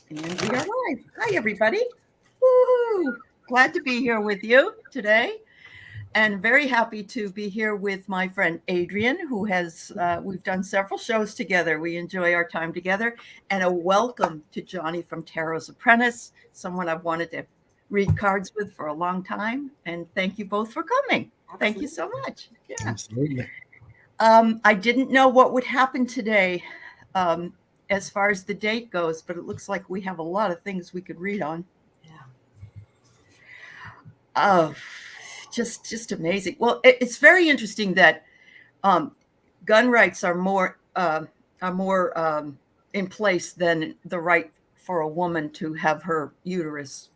And we are live. Hi, everybody. Woo! Glad to be here with you today, and very happy to be here with my friend Adrian, who we've done several shows together. We enjoy our time together, and a welcome to Johnie from Tarot's Apprentice, someone I've wanted to read cards with for a long time. And thank you both for coming. Absolutely. Thank you so much. Yeah. Absolutely. I didn't know what would happen today. As far as the date goes, but it looks like we have a lot of things we could read on. Yeah. Just amazing. Well, it's very interesting that gun rights are more in place than the right for a woman to have her uterus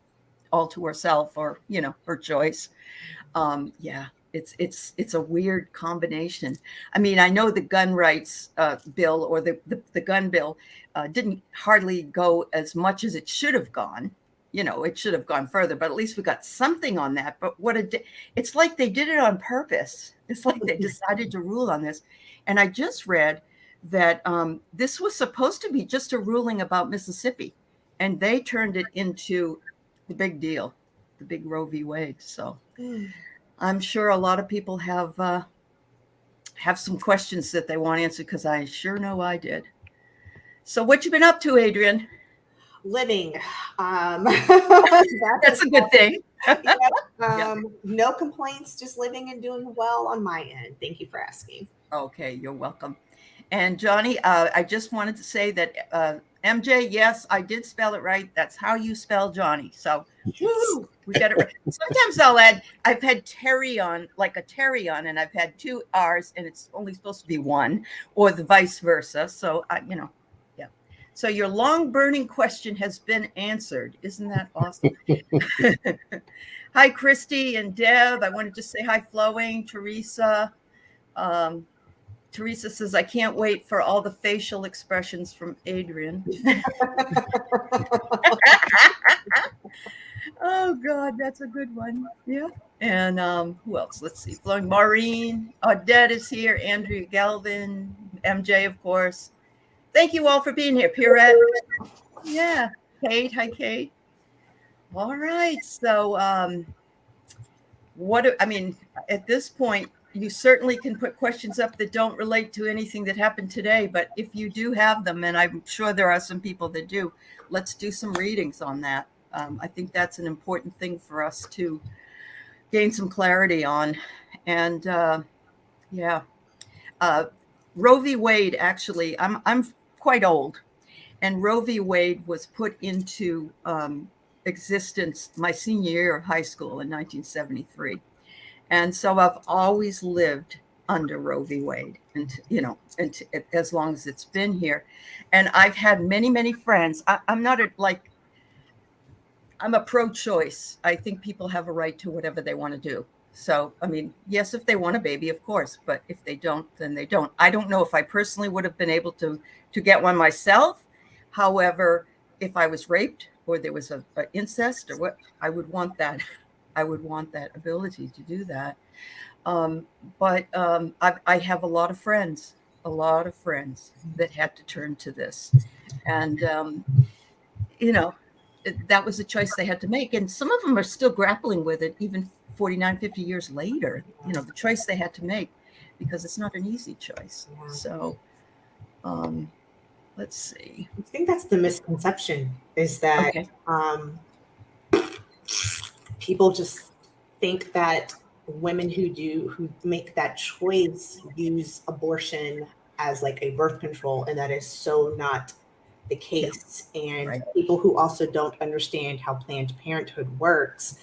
all to herself, or her choice. Yeah. It's a weird combination. I mean, I know the gun rights bill, or the gun bill didn't hardly go as much as it should have gone. It should have gone further, but at least we got something on that. But it's like they did it on purpose. It's like they decided to rule on this. And I just read that this was supposed to be just a ruling about Mississippi, and they turned it into the big deal, the big Roe v. Wade. So I'm sure a lot of people have some questions that they want answered, because I sure know I did. So what you been up to, Adrian? Living. That's a good thing. No complaints, just living and doing well on my end. Thank you for asking. Okay, you're welcome. And Johnie, I just wanted to say that MJ, yes, I did spell it right. That's how you spell Johnie. So woo, we got it right. Sometimes I've had Terry on, like a Terry on, and I've had 2 R's, and it's only supposed to be 1, or the vice versa. So yeah. So your long burning question has been answered. Isn't that awesome? Hi, Christy and Deb. I wanted to say hi, Flowing, Teresa. Teresa says, I can't wait for all the facial expressions from Adrian. Oh, God, that's a good one. Yeah. And who else? Let's see. Flowing, Marlene. Odette is here. Andrea Galvin. MJ, of course. Thank you all for being here. Pierrette. Yeah. Kate. Hi, Kate. All right. So at this point, you certainly can put questions up that don't relate to anything that happened today. But if you do have them, and I'm sure there are some people that do, let's do some readings on that. I think that's an important thing for us to gain some clarity on. And Roe v. Wade, actually, I'm quite old. And Roe v. Wade was put into existence my senior year of high school in 1973. And so I've always lived under Roe v. Wade, and as long as it's been here. And I've had many, many friends. I'm a pro-choice. I think people have a right to whatever they want to do. So, I mean, yes, if they want a baby, of course, but if they don't, then they don't. I don't know if I personally would have been able to get one myself. However, if I was raped, or there was a incest, or what, I would want that. I would want that ability to do that. But I have a lot of friends that had to turn to this. And, that was a choice they had to make. And some of them are still grappling with it, even 49, 50 years later, the choice they had to make, because it's not an easy choice. Yeah. So let's see. I think that's the misconception, is that people just think that women who make that choice use abortion as like a birth control, and that is so not the case. Yeah. And right. People who also don't understand how Planned Parenthood works,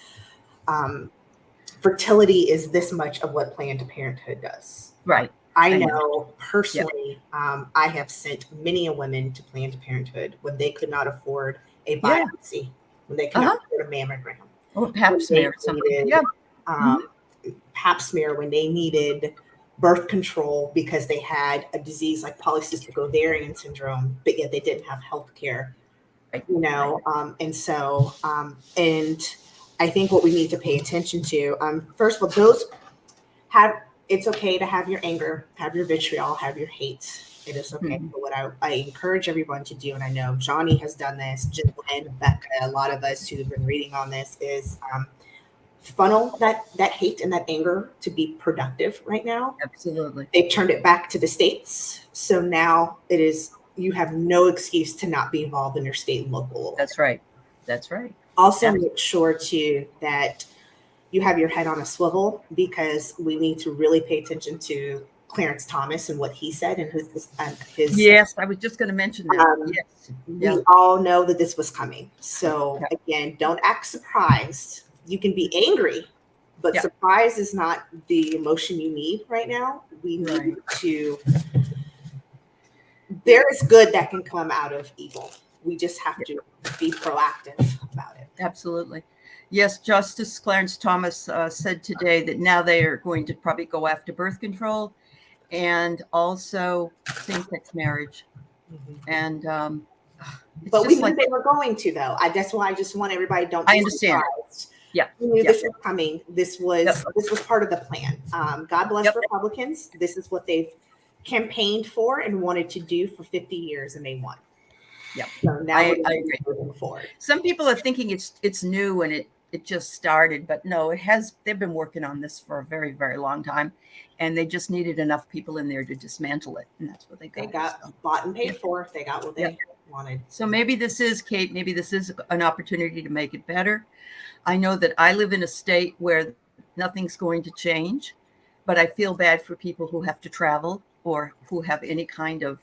fertility is this much of what Planned Parenthood does. Right. I know personally, I have sent many a women to Planned Parenthood when they could not afford a biopsy, when they could not afford a mammogram. Or pap smear. Pap smear when they needed birth control because they had a disease like polycystic ovarian syndrome, but yet they didn't have health care. And I think what we need to pay attention to, first of all, it's okay to have your anger, have your vitriol, have your hate. It is okay. Mhm. But what I encourage everyone to do, and I know Johnny has done this, Jillian, Becca, a lot of us who've been reading on this, is funnel that hate and that anger to be productive right now. Absolutely. They've turned it back to the states. So now it is, you have no excuse to not be involved in your state and local. That's right. That's right. Also, make sure too that you have your head on a swivel, because we need to really pay attention to Clarence Thomas and what he said and his Yes, I was just going to mention that. Yes. We all know that this was coming. So again, don't act surprised. You can be angry, but surprise is not the emotion you need right now. We need to, there is good that can come out of evil. We just have to be proactive about it. Absolutely. Yes, Justice Clarence Thomas said today that now they are going to probably go after birth control and also same-sex marriage. And but we knew they were going to, though. That's why I just want everybody don't be surprised. Yeah, we knew this was coming. This was part of the plan. God bless Republicans. This is what they've campaigned for and wanted to do for 50 years, and they won. Yeah, so now I agree. Moving forward. Some people are thinking it's new and it just started, but no, it has. They've been working on this for a very, very long time, and they just needed enough people in there to dismantle it, and that's what they got. They got bought and paid for. They got what they wanted. So maybe this is, Kate, maybe this is an opportunity to make it better. I know that I live in a state where nothing's going to change, but I feel bad for people who have to travel or who have any kind of,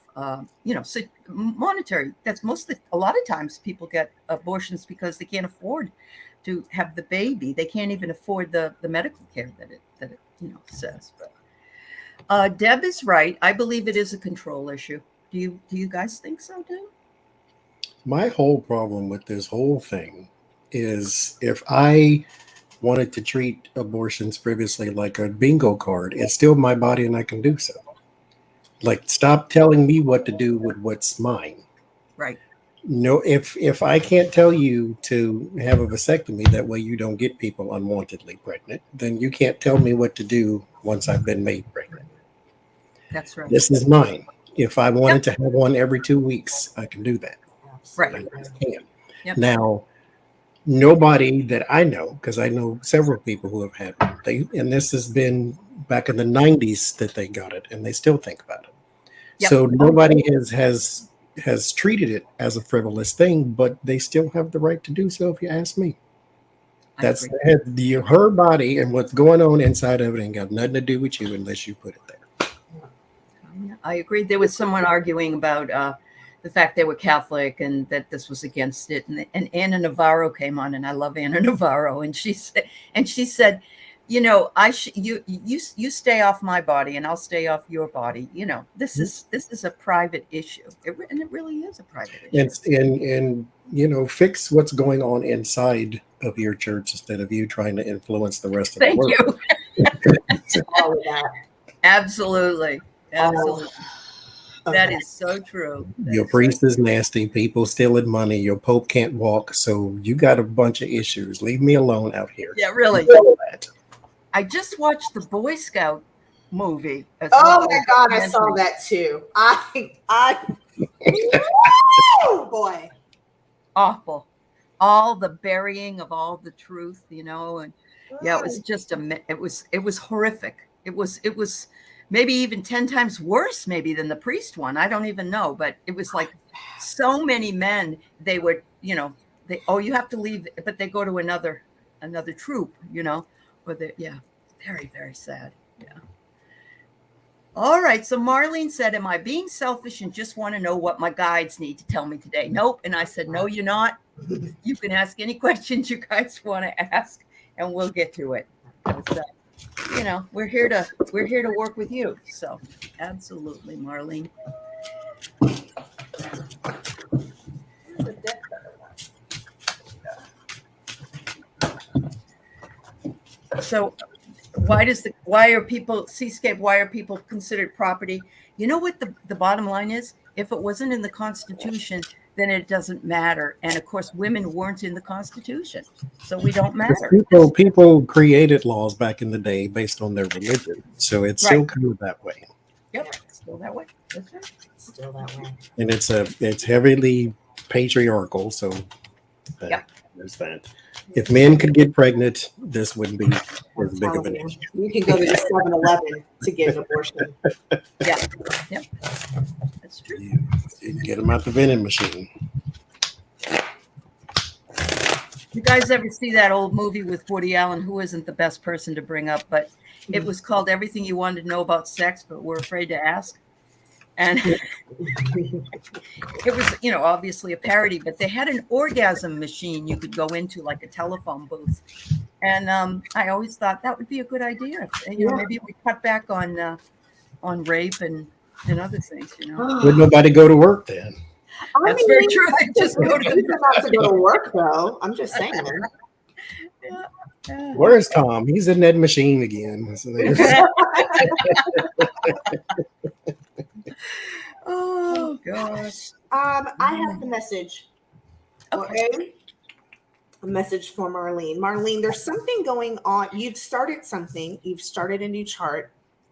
monetary. That's mostly, a lot of times people get abortions because they can't afford to have the baby. They can't even afford the medical care that it says. But Deb is right. I believe it is a control issue. Do you guys think so too? My whole problem with this whole thing is, if I wanted to treat abortions previously like a bingo card, it's still my body and I can do so. Like, stop telling me what to do with what's mine. Right. No, if I can't tell you to have a vasectomy, that way you don't get people unwantedly pregnant, then you can't tell me what to do once I've been made pregnant. That's right. This is mine. If I wanted to have one every 2 weeks, I can do that. Right. I can. Yep. Now, nobody that I know, because I know several people who have had one, and this has been back in the 90s that they got it, and they still think about it. Yep. So nobody has treated it as a frivolous thing, but they still have the right to do so, if you ask me. That's her body, and what's going on inside of it ain't got nothing to do with you unless you put it there. I agree. There was someone arguing about the fact they were Catholic and that this was against it. And Anna Navarro came on, and I love Anna Navarro. And she said, you stay off my body and I'll stay off your body. This is a private issue. And it really is a private issue. And fix what's going on inside of your church instead of you trying to influence the rest of the world. Thank you. All of that. Absolutely. Absolutely. That is so true. Your priest is nasty. People stealing money. Your pope can't walk. So you got a bunch of issues. Leave me alone out here. Yeah, really. I just watched the Boy Scout movie. Oh my God, I saw that too. Oh boy. Awful. All the burying of all the truth, and it was just it was horrific. It was maybe even 10 times worse maybe than the priest one. I don't even know, but it was like so many men, they would, you have to leave, but they go to another troop, very, very sad. Yeah. All right. So Marlene said, am I being selfish and just want to know what my guides need to tell me today? Nope. And I said, no, you're not. You can ask any questions you guys want to ask and we'll get to it. We're here to work with you. So absolutely, Marlene. So why are people considered property? You know what the bottom line is? If it wasn't in the Constitution, then it doesn't matter. And of course, women weren't in the Constitution, so we don't matter. People created laws back in the day based on their religion, so it's still kind of that way. Yep. Still that way. That's right. Still that way. And it's heavily patriarchal. So Yeah. there's that. If men could get pregnant, this wouldn't be I'm as big of an telling issue. you can go to the 7-Eleven to get an abortion. Yeah. Yeah. That's true. You can get them out the vending machine. You guys ever see that old movie with Woody Allen, who isn't the best person to bring up, but it was called Everything You Wanted to Know About Sex, but We're Afraid to Ask. And it was, obviously a parody, but they had an orgasm machine you could go into, like a telephone booth. And I always thought that would be a good idea. Maybe we cut back on rape and other things, Would nobody go to work then? That's very true. They just go to not to go to work, though. I'm just saying. Yeah. Where's Tom? He's in that machine again. So Oh gosh. I have the message. Okay. A message for Marlene. Marlene, there's something going on. You've started something. You've started a new charted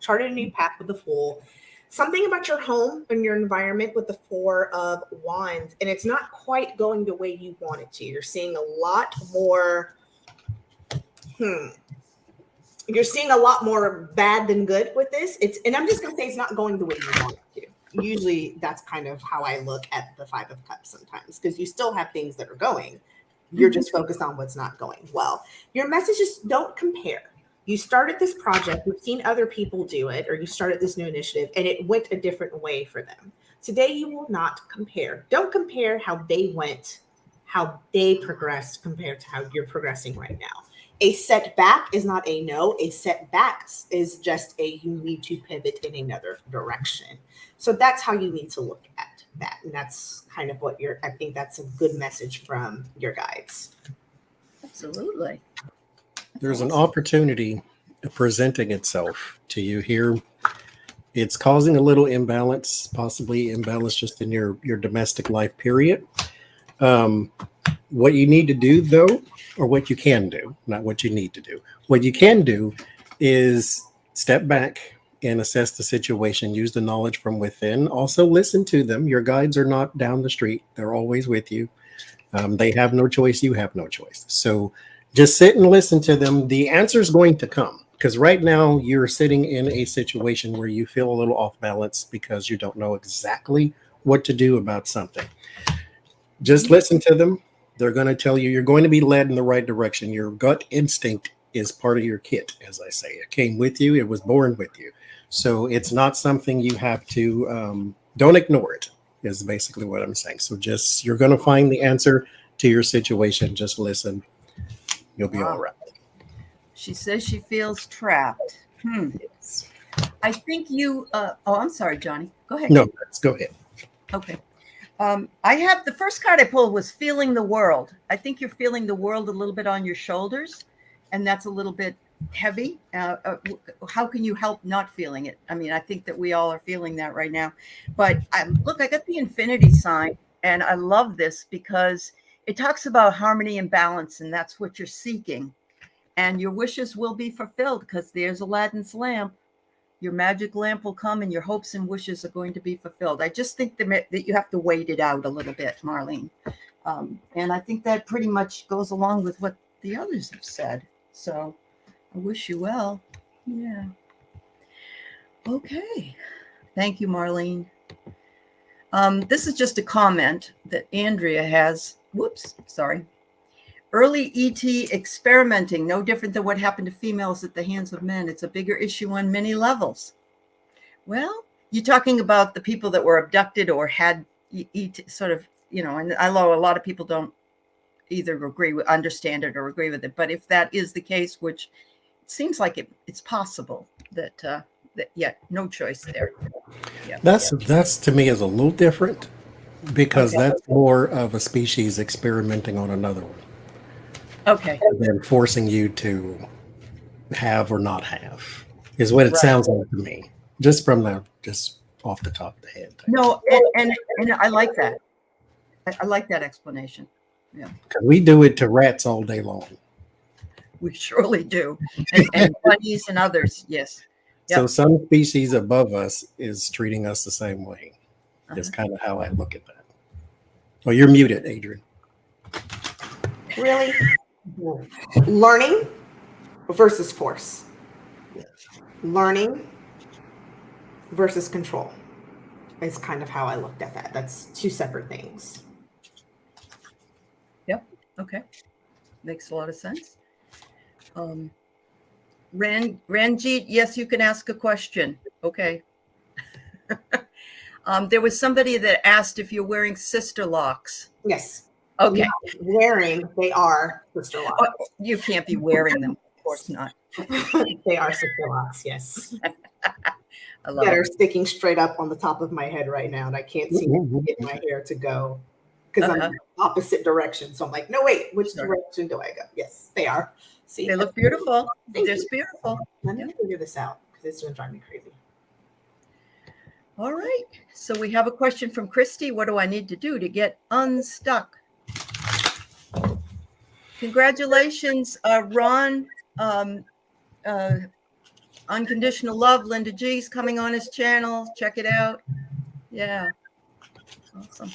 a new path with the Fool. Something about your home and your environment with the 4 of Wands, and it's not quite going the way you want it to. You're seeing a lot more. You're seeing a lot more bad than good with this. And I'm just gonna say it's not going the way you want it to. Usually, that's kind of how I look at the 5 of Cups sometimes, because you still have things that are going. You're just focused on what's not going well. Your message is don't compare. You started this project, you've seen other people do it, or you started this new initiative and it went a different way for them. Today, you will not compare. Don't compare how they went, how they progressed compared to how you're progressing right now. A setback is not a no. A setback is just you need to pivot in another direction. So that's how you need to look at that. And that's kind of what I think that's a good message from your guides. Absolutely. there's an opportunity presenting itself to you here. It's causing a little imbalance, possibly imbalance just in your domestic life period. What you need to do, though, or what you can do, not what you need to do. What you can do is step back and assess the situation, use the knowledge from within. Also listen to them. Your guides are not down the street. They're always with you. They have no choice. You have no choice. So just sit and listen to them. The answer is going to come, because right now you're sitting in a situation where you feel a little off balance because you don't know exactly what to do about something. Just listen to them. They're going to tell you you're going to be led in the right direction. Your gut instinct is part of your kit, as I say. It came with you. It was born with you. So it's not something you have to, don't ignore it, is basically what I'm saying. So just, you're going to find the answer to your situation. Just listen. You'll be all right. She says she feels trapped. Yes. I think you, I'm sorry, Johnny. Go ahead. No, let's go ahead. Okay. I have, the first card I pulled was feeling the world. I think you're feeling the world a little bit on your shoulders, and that's a little bit heavy. How can you help not feeling it? I mean, I think that we all are feeling that right now. But look, I got the infinity sign, and I love this because it talks about harmony and balance, and that's what you're seeking. And your wishes will be fulfilled because there's Aladdin's lamp. Your magic lamp will come and your hopes and wishes are going to be fulfilled. I just think that you have to wait it out a little bit, Marlene. And I think that pretty much goes along with what the others have said. So I wish you well. Yeah. Okay. Thank you, Marlene. This is just a comment that Andrea has. Whoops, sorry. Early ET experimenting, no different than what happened to females at the hands of men. It's a bigger issue on many levels. Well, you're talking about the people that were abducted or had ET sort of, and I know a lot of people don't either understand it or agree with it. But if that is the case, which it seems like it's possible that no choice there. Yeah. That's to me is a little different, because that's more of a species experimenting on another one. Okay. Than forcing you to have or not have, is what it sounds like to me, just off the top of the head. No, and I like that. I like that explanation. Yeah. Because we do it to rats all day long. We surely do. And bunnies and others, yes. So some species above us is treating us the same way. Is Uh-huh. kind of how I look at that. Oh, you're muted, Adrian. Really? Learning versus force. Learning versus control is kind of how I looked at that. That's two separate things. Yep. Okay. Makes a lot of sense. Ranjit, yes, you can ask a question. Okay. There was somebody that asked if you're wearing sister locks. Yes. Okay. Wearing, they are sister locks. You can't be wearing them. Of course not. They are sister locks, yes. I love That are it. sticking straight up on the top of my head right now, and I can't seem to get my hair to go because I'm in the opposite direction. So I'm like, no, wait, which direction do I go? Yes, they are. See, They look beautiful. Thank They're you. beautiful. Let me figure this out because it's going to drive me crazy. All right. So we have a question from Christy. What do I need to do to get unstuck? Congratulations, Ron. Unconditional Love. Linda G's coming on his channel. Check it out. Yeah. Awesome.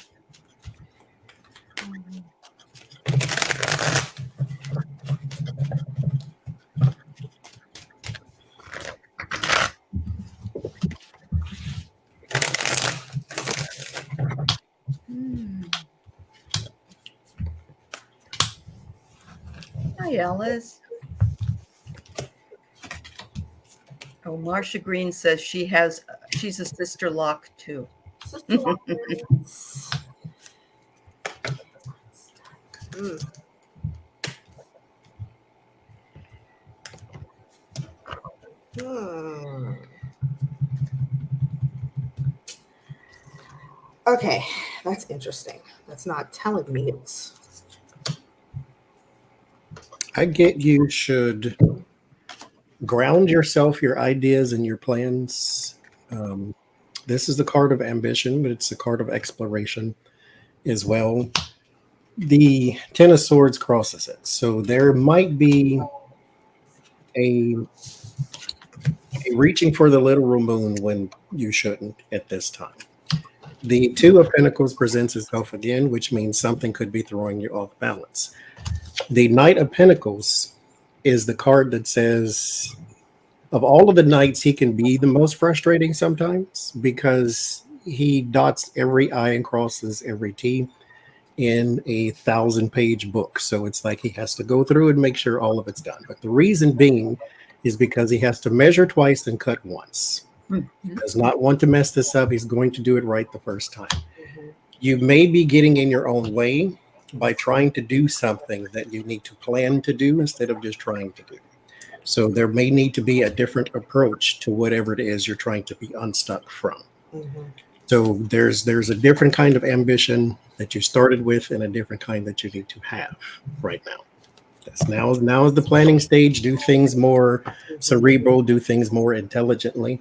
Hi, Alice. Oh, Marsha Green says she's a sister lock too. Sister lock. Okay, that's interesting. That's not telling me it's. I get you should ground yourself, your ideas, and your plans. This is the card of ambition, but it's the card of exploration as well. The Ten of Swords crosses it. So there might be a reaching for the literal moon when you shouldn't at this time. The Two of Pentacles presents itself again, which means something could be throwing you off balance. The Knight of Pentacles is the card that says, of all of the knights, he can be the most frustrating sometimes because he dots every I and crosses every T in a 1,000-page book. So it's like he has to go through and make sure all of it's done. But the reason being is because he has to measure twice and cut once. He does not want to mess this up. He's going to do it right the first time. You may be getting in your own way by trying to do something that you need to plan to do instead of just trying to do. So there may need to be a different approach to whatever it is you're trying to be unstuck from. So there's a different kind of ambition that you started with and a different kind that you need to have right now. Now is the planning stage. Do things more cerebral, do things more intelligently,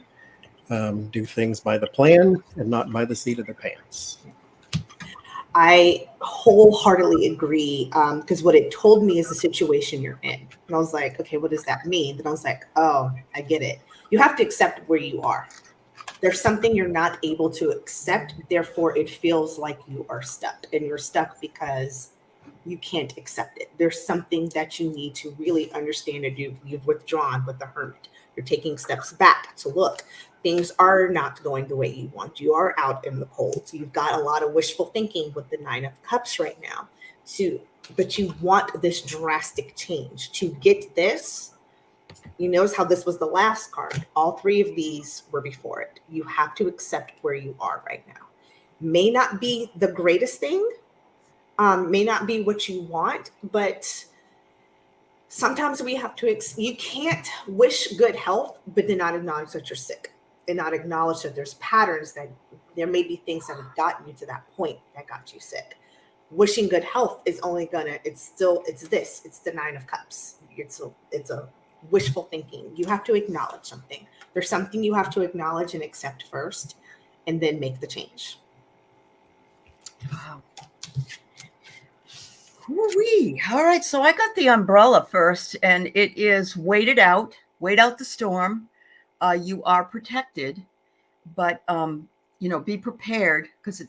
do things by the plan and not by the seat of the pants. I wholeheartedly agree because what it told me is the situation you're in. And I was like, okay, what does that mean? And I was like, oh, I get it. You have to accept where you are. There's something you're not able to accept. Therefore, it feels like you are stuck. And you're stuck because you can't accept it. There's something that you need to really understand and do. You've withdrawn with the Hermit. You're taking steps back to look. Things are not going the way you want. You are out in the cold. You've got a lot of wishful thinking with the Nine of Cups right now, too. But you want this drastic change. To get this, you notice how this was the last card. All three of these were before it. You have to accept where you are right now. May not be the greatest thing, may not be what you want, but sometimes we have to, you can't wish good health, but then not acknowledge that you're sick and not acknowledge that there's patterns that there may be things that have gotten you to that point that got you sick. Wishing good health is only gonna, it's the Nine of Cups. It's a wishful thinking. You have to acknowledge something. There's something you have to acknowledge and accept first, and then make the change. Wow. Woo-wee. All right, so I got the umbrella first, and it is wait it out, wait out the storm. you are protected, but be prepared, because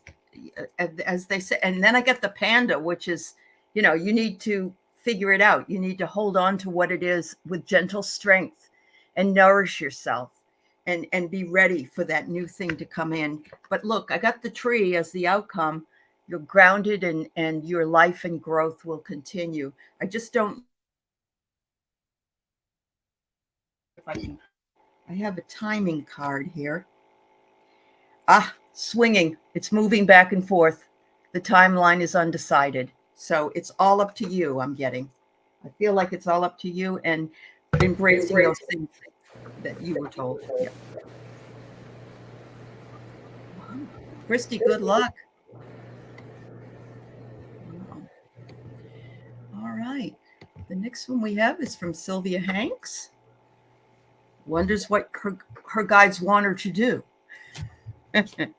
as they say. And then I get the panda, which is, you need to figure it out. You need to hold on to what it is with gentle strength and nourish yourself and be ready for that new thing to come in. But look, I got the tree as the outcome. You're grounded, and your life and growth will continue. I just don't. I have a timing card here. Swinging. It's moving back and forth. The timeline is undecided. So it's all up to you, I'm getting. I feel like it's all up to you and embracing those things that you were told. Yeah. Christy, good luck. All right. The next one we have is from Sylvia Hanks. Wonders what her guides want her to do. Okay,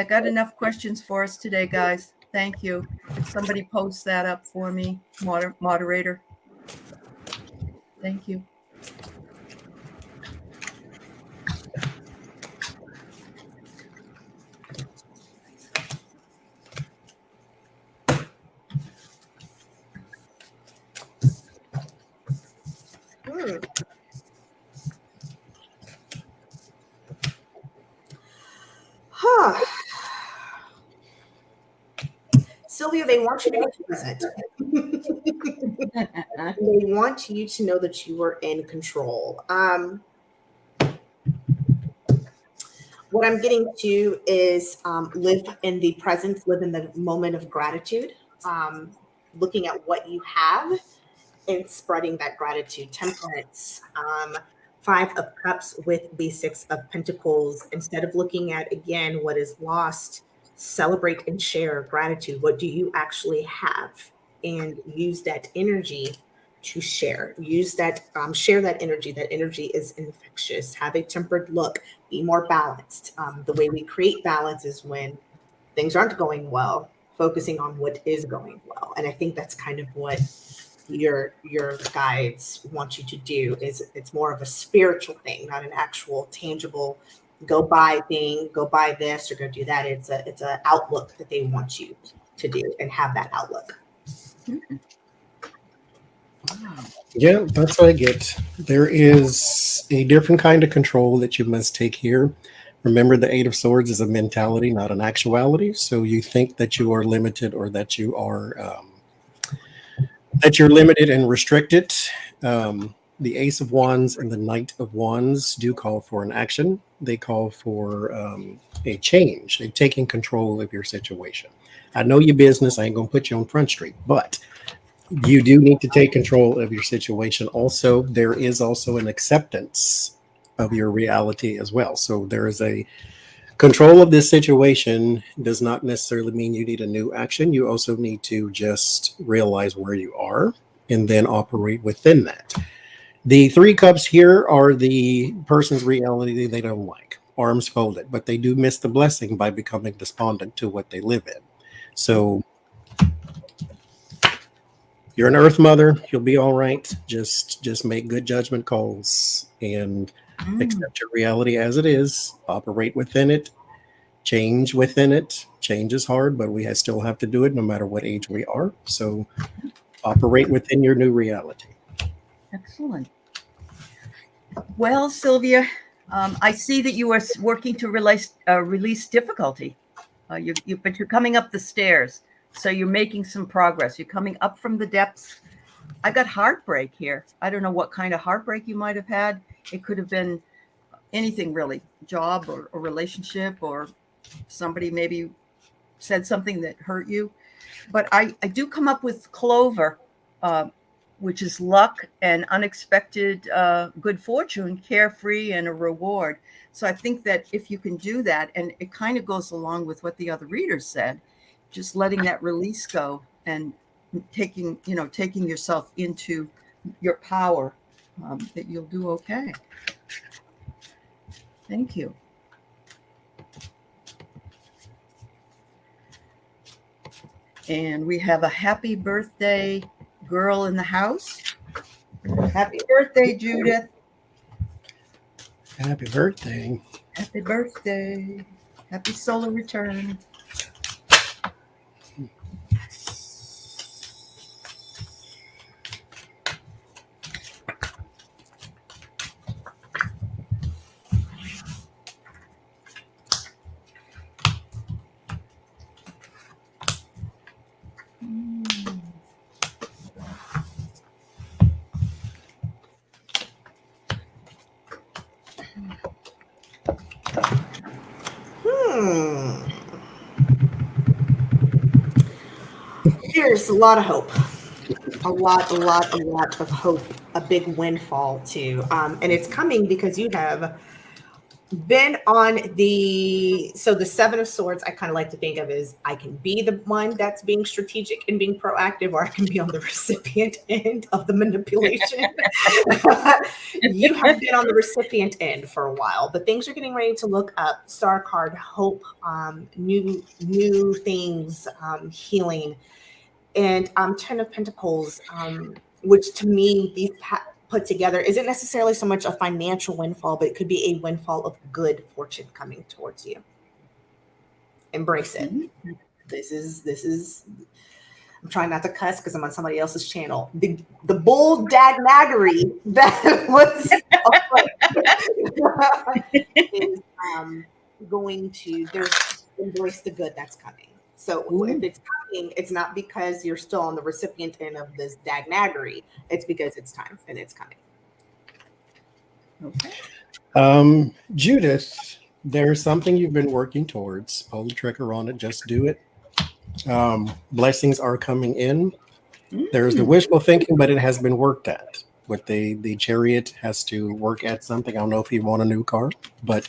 I got enough questions for us today, guys. Thank you. If somebody posts that up for me, moderator. Thank you. Sylvia, they want you to be present. They want you to know that you are in control. What I'm getting to is live in the present, live in the moment of gratitude, looking at what you have and spreading that gratitude. Temperance, 5 of Cups with the 6 of Pentacles. Instead of looking at, again, what is lost, celebrate and share gratitude. What do you actually have? And use that energy to share. Use that, share that energy. That energy is infectious. Have a tempered look. Be more balanced. The way we create balance is when things aren't going well, focusing on what is going well. And I think that's kind of what your guides want you to do. Is it's more of a spiritual thing, not an actual tangible go buy thing, go buy this or go do that. It's a outlook that they want you to do and have that outlook. Yeah, that's what I get. There is a different kind of control that you must take here. Remember, the 8 of Swords is a mentality, not an actuality. So you think that you are limited, or that you are that you're limited and restricted. The Ace of Wands and the Knight of Wands do call for an action. They call for a change, a taking control of your situation. I know your business. I ain't gonna put you on Front Street, but you do need to take control of your situation. Also, there is also an acceptance of your reality as well. So there is a control of this situation does not necessarily mean you need a new action. You also need to just realize where you are and then operate within that. The 3 cups here are the person's reality they don't like, arms folded, but they do miss the blessing by becoming despondent to what they live in. So you're an earth mother. You'll be all right. Just make good judgment calls and accept your reality as it is. Operate within it. Change within it. Change is hard, but we still have to do it no matter what age we are. So operate within your new reality. Excellent. Well, Sylvia, I see that you are working to release difficulty. But you're coming up the stairs. So you're making some progress. You're coming up from the depths. I got heartbreak here. I don't know what kind of heartbreak you might have had. It could have been anything really, job or relationship, or somebody maybe said something that hurt you. But I do come up with Clover, which is luck and unexpected good fortune, carefree, and a reward. So I think that if you can do that, and it kind of goes along with what the other readers said, just letting that release go and taking yourself into your power, that you'll do okay. Thank you. And we have a happy birthday girl in the house. Happy birthday, Judith. Happy birthday. Happy birthday. Happy solar return. There's a lot of hope. A lot of hope. A big windfall too. And it's coming because you have been on the Seven of Swords. I kind of like to think of as I can be the one that's being strategic and being proactive, or I can be on the recipient end of the manipulation. You have been on the recipient end for a while, but things are getting ready to look up. Star card, hope, new things, healing, and Ten of Pentacles, which to me these put together isn't necessarily so much a financial windfall, but it could be a windfall of good fortune coming towards you. Embrace it. Mm-hmm. This is I'm trying not to cuss because I'm on somebody else's channel. The bold dagnaggery that was is going to embrace the good that's coming. So if it's coming, it's not because you're still on the recipient end of this dagnaggery. It's because it's time and it's coming. Okay. Judith, there's something you've been working towards. Pull the trigger on it. Just do it. Blessings are coming in. There's the wishful thinking, but it has been worked at. With the Chariot has to work at something. I don't know if you want a new car, but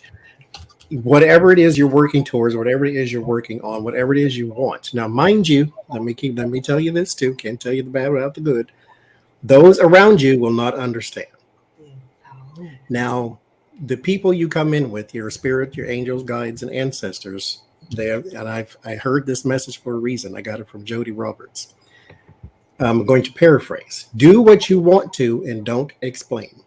whatever it is you're working towards, whatever it is you're working on, whatever it is you want. Now, mind you, let me tell you this too. Can't tell you the bad without the good. Those around you will not understand. Now, the people you come in with, your spirit, your angels, guides, and ancestors, I heard this message for a reason. I got it from Jody Roberts. I'm going to paraphrase. Do what you want to and don't explain.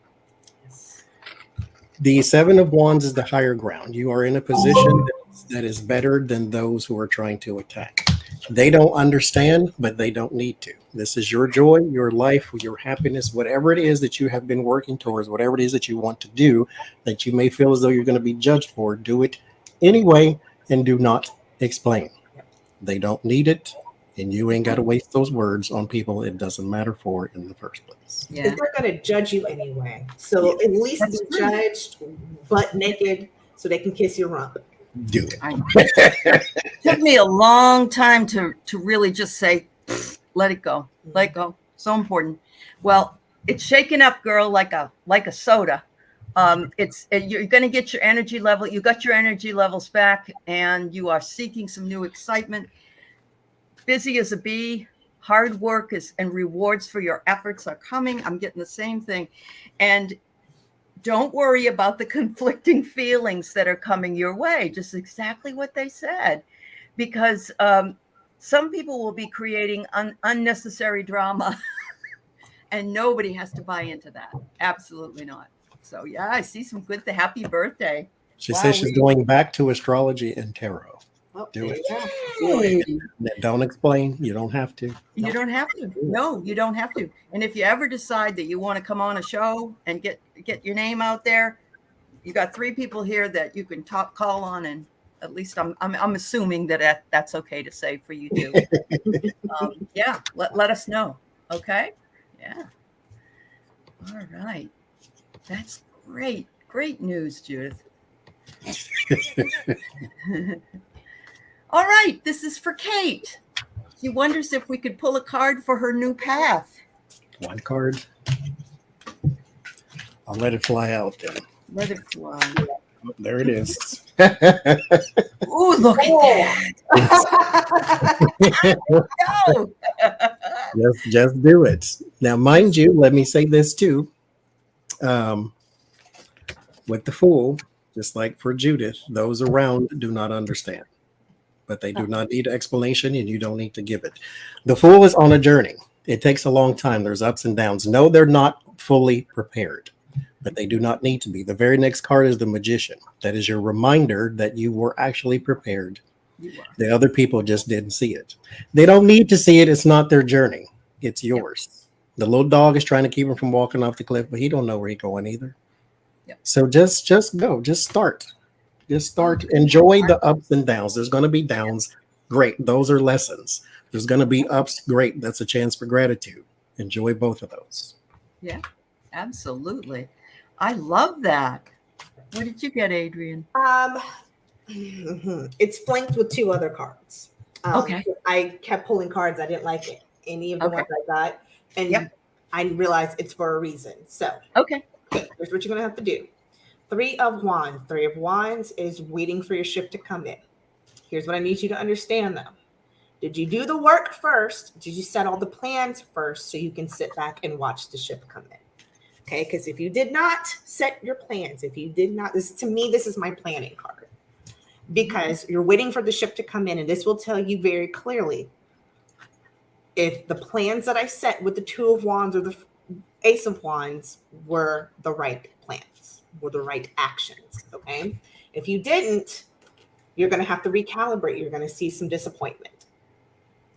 The Seven of Wands is the higher ground. You are in a position that is better than those who are trying to attack. They don't understand, but they don't need to. This is your joy, your life, your happiness, whatever it is that you have been working towards, whatever it is that you want to do, that you may feel as though you're going to be judged for, do it anyway and do not explain. They don't need it, and you ain't got to waste those words on people it doesn't matter for in the first place. Yeah. They're going to judge you anyway. So at least be judged butt naked so they can kiss your rump. Do it. It took me a long time to really just say, let it go. Let it go. So important. Well, it's shaking up, girl, like a soda. You're going to get your energy level. You got your energy levels back, and you are seeking some new excitement. Busy as a bee. Hard work and rewards for your efforts are coming. I'm getting the same thing. And don't worry about the conflicting feelings that are coming your way. Just exactly what they said. Because some people will be creating unnecessary drama. And nobody has to buy into that. Absolutely not. So, yeah, I see some good. Happy birthday. She says she's going back to astrology and tarot. Oh, do it. Don't explain. You don't have to. You don't have to. No, you don't have to. And if you ever decide that you want to come on a show and get your name out there, you got 3 people here that you can call on, and at least I'm assuming that's okay to say for you too. Yeah, let us know. Okay. Yeah. All right. That's great. Great news, Judith. All right, this is for Kate. She wonders if we could pull a card for her new path. One card. I'll let it fly out then. Let it fly. Oh, there it is. Ooh, look at that. Just do it. Now, mind you, let me say this too. With the Fool, just like for Judith, those around do not understand, but they do not need explanation, and you don't need to give it. The Fool is on a journey. It takes a long time. There's ups and downs. No, they're not fully prepared, but they do not need to be. The very next card is the Magician. That is your reminder that you were actually prepared. The other people just didn't see it. They don't need to see it. It's not their journey. It's yours. Yep. The little dog is trying to keep him from walking off the cliff, but he don't know where he's going either. Yep. So just go. Just start. Just start. Enjoy the ups and downs. There's going to be downs. Great. Those are lessons. There's going to be ups. Great. That's a chance for gratitude. Enjoy both of those. Yeah, absolutely. I love that. What did you get, Adrian? It's flanked with 2 other cards. Okay. I kept pulling cards. I didn't like any of the ones I got. And I realized it's for a reason. So, okay, here's what you're going to have to do. 3 of Wands. 3 of Wands is waiting for your ship to come in. Here's what I need you to understand, though. Did you do the work first? Did you set all the plans first so you can sit back and watch the ship come in? Okay, because if you did not set your plans, if you did not, to me, this is my planning card. Because you're waiting for the ship to come in, and this will tell you very clearly if the plans that I set with the 2 of Wands or the Ace of Wands were the right plans, were the right actions, okay? If you didn't, you're going to have to recalibrate. You're going to see some disappointment,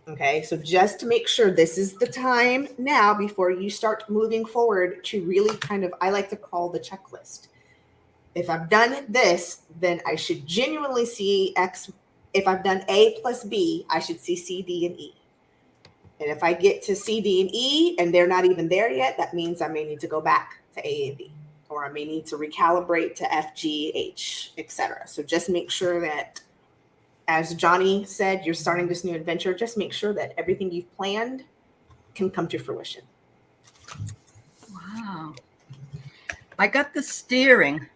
okay? So just to make sure this is the time now before you start moving forward to really kind of, I like to call the checklist. If I've done this, then I should genuinely see X. If I've done A plus B, I should see C, D, and E. And if I get to C, D, and E, and they're not even there yet, that means I may need to go back to A and B, or I may need to recalibrate to F, G, H, etc. So just make sure that, as Johnie said, you're starting this new adventure. Just make sure that everything you've planned can come to fruition. Wow. I got the steering.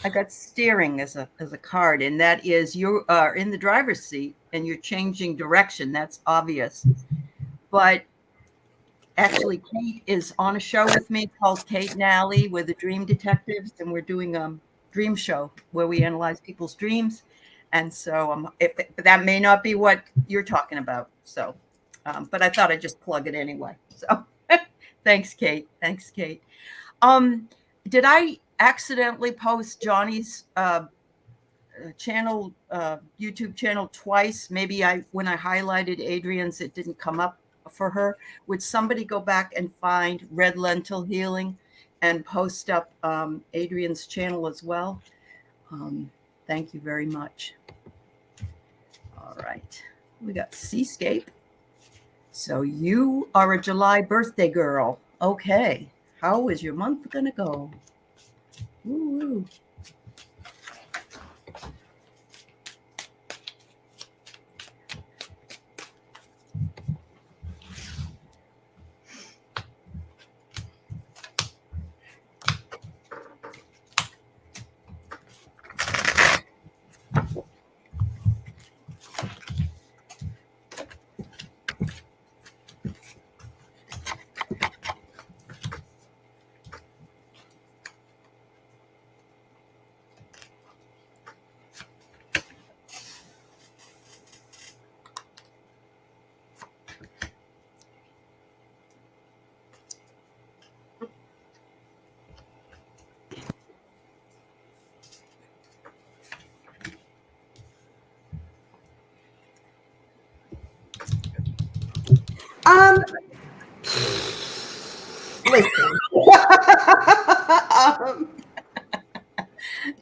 I got steering as a card, and that is you are in the driver's seat and you're changing direction. That's obvious. But actually, Kate is on a show with me called Kate and Allie. We're the Dream Detectives, and we're doing a dream show where we analyze people's dreams. And so that may not be what you're talking about. So, but I thought I'd just plug it anyway. So thanks, Kate. Thanks, Kate. Did I accidentally post Johnny's channel, YouTube channel twice? Maybe when I highlighted Adrian's, it didn't come up for her. Would somebody go back and find Red Lentil Healing and post up Adrian's channel as well? Thank you very much. All right, we got Seascape. So you are a July birthday girl. Okay, how is your month gonna go? Woo-woo. Listen.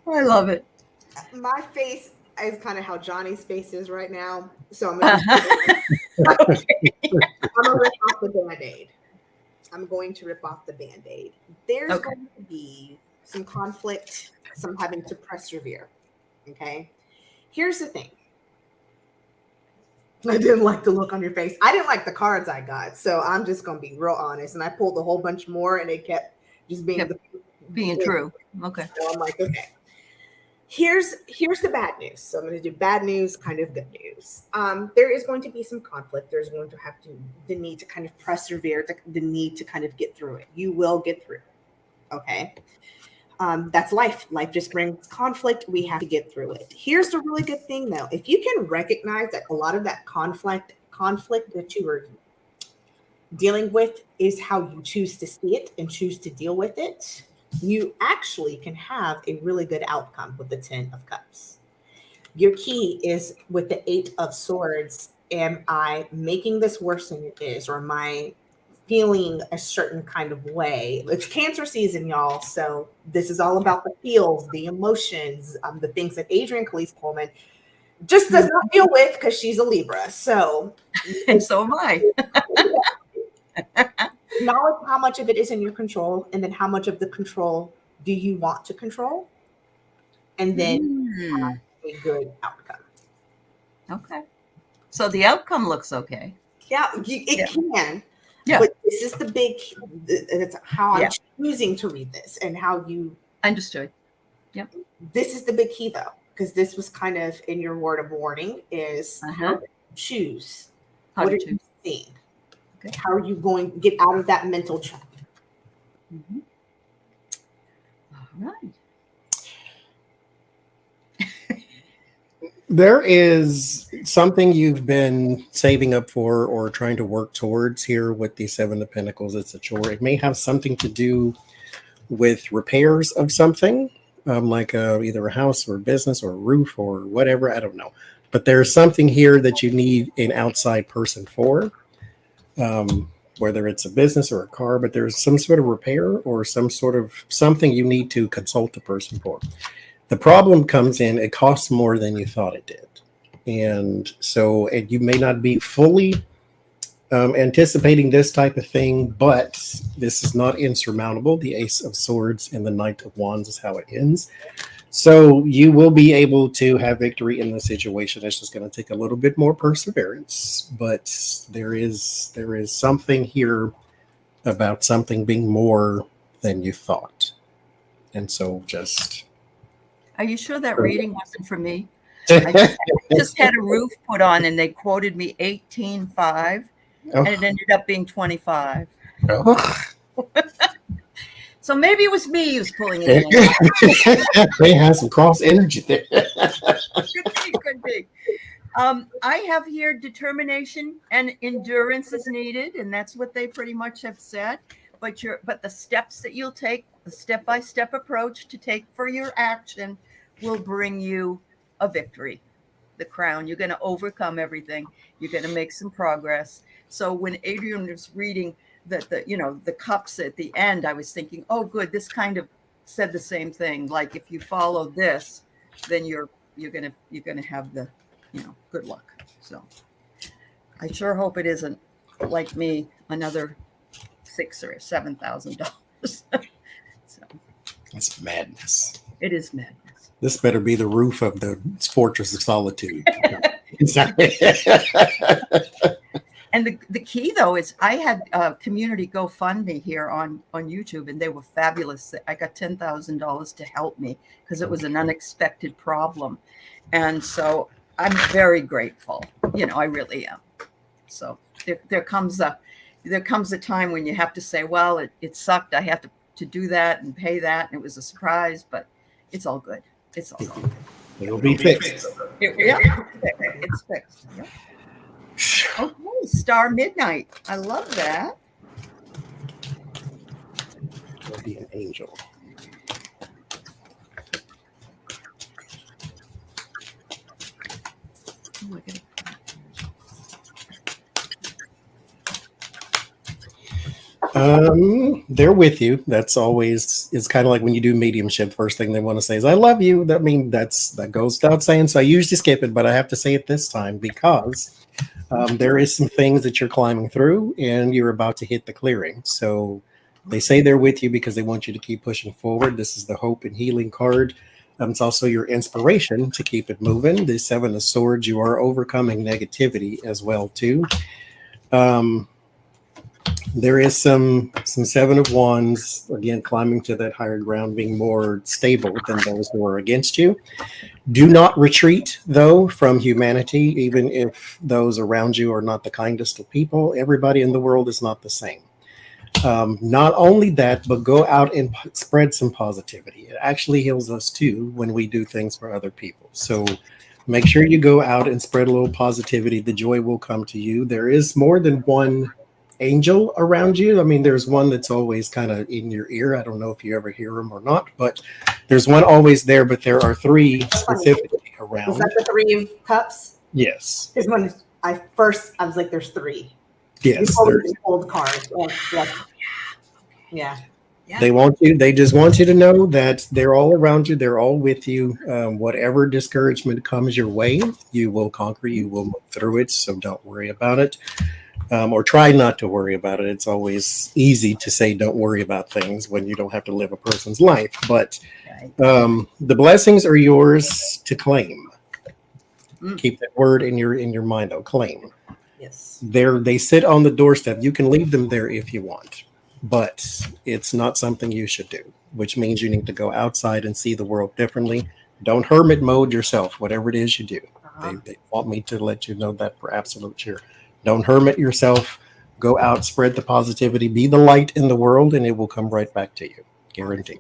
I love it. My face is kind of how Johnny's face is right now. So I'm going to rip off the Band-Aid. I'm going to rip off the Band-Aid. There's going to be some conflict, some having to persevere. Okay. Here's the thing. I didn't like the look on your face. I didn't like the cards I got. So I'm just going to be real honest. And I pulled a whole bunch more and it kept just being being true. Okay. So I'm like, okay. Here's the bad news. So I'm going to do bad news, kind of good news. There is going to be some conflict. There's going to have to the need to kind of persevere, the need to kind of get through it. You will get through. Okay. That's life. Life just brings conflict. We have to get through it. Here's the really good thing, though. If you can recognize that a lot of that conflict that you are dealing with is how you choose to see it and choose to deal with it, you actually can have a really good outcome with the 10 of Cups. Your key is with the 8 of Swords. Am I making this worse than it is? Or am I feeling a certain kind of way? It's Cancer season, y'all. So this is all about the feels, the emotions, the things that Adrian Calise Coleman just does not deal with because she's a Libra. So, and so am I. Knowledge how much of it is in your control, and then how much of the control do you want to control, and then have a good outcome. Okay. So the outcome looks okay. Yeah, it can. Yeah. But this is the big, that's how I'm choosing to read this and how you understood. Yeah. This is the big key, though, because this was kind of in your word of warning is how to choose. How what to are choose. you seeing? Okay. How are you going to get out of that mental trap? Mm-hmm. All right. There is something you've been saving up for or trying to work towards here with the 7 of Pentacles. It's a chore. It may have something to do with repairs of something, like either a house or a business or a roof or whatever. I don't know. But there's something here that you need an outside person for, whether it's a business or a car, but there's some sort of repair or some sort of something you need to consult the person for. The problem comes in, it costs more than you thought it did. And so you may not be fully anticipating this type of thing, but this is not insurmountable. The Ace of Swords and the Knight of Wands is how it ends. So you will be able to have victory in the situation. It's just going to take a little bit more perseverance, but there is something here about something being more than you thought. And so just... Are you sure that reading wasn't for me? I just had a roof put on and they quoted me 18.5 and it ended up being 25. Oh. So maybe it was me who's pulling it in. They have some cross energy there. Could be. I have here determination and endurance is needed, and that's what they pretty much have said. But the steps that you'll take, the step-by-step approach to take for your action will bring you a victory, the crown. You're going to overcome everything. You're going to make some progress. So when Adrian was reading the cups at the end, I was thinking, oh, good. This kind of said the same thing. Like if you follow this, then you're gonna have the, good luck. So I sure hope it isn't like me, another $6,000 or $7,000. So it's madness. It is madness. This better be the roof of the Fortress of Solitude. And the key, though, is I had a community GoFundMe here on YouTube, and they were fabulous. I got $10,000 to help me because it was an unexpected problem. And so I'm very grateful. I really am. So there comes a time when you have to say, well, it sucked. I had to do that and pay that. And it was a surprise, but it's all good. It's all good. It'll be fixed. It's fixed. Yeah. Okay, Star Midnight. I love that. It'll be an angel. They're with you. That's always, it's kind of like when you do mediumship, first thing they want to say is, I love you. That goes without saying. So I usually skip it, but I have to say it this time because there is some things that you're climbing through and you're about to hit the clearing. So they say they're with you because they want you to keep pushing forward. This is the hope and healing card. It's also your inspiration to keep it moving. The 7 of Swords, you are overcoming negativity as well too. There is some Seven of Wands, again, climbing to that higher ground, being more stable than those who are against you. Do not retreat, though, from humanity, even if those around you are not the kindest of people. Everybody in the world is not the same. Not only that, but go out and spread some positivity. It actually heals us too when we do things for other people. So make sure you go out and spread a little positivity. The joy will come to you. There is more than one angel around you. I mean, there's one that's always kind of in your ear. I don't know if you ever hear him or not, but there's one always there. But there are three specifically around. Was that the Three of Cups? Yes. There's one. I was like, there's three. Yes. There's old cards. Yeah. They want you. They just want you to know that they're all around you. They're all with you. Whatever discouragement comes your way, you will conquer. You will move through it. So don't worry about it. Or try not to worry about it. It's always easy to say don't worry about things when you don't have to live a person's life. But the blessings are yours to claim. Keep that word in your mind, though. Claim. Yes. They sit on the doorstep. You can leave them there if you want, but it's not something you should do, which means you need to go outside and see the world differently. Don't hermit mode yourself, whatever it is you do. They want me to let you know that for absolute sure. Don't hermit yourself. Go out, spread the positivity, be the light in the world, and it will come right back to you. Guaranteed.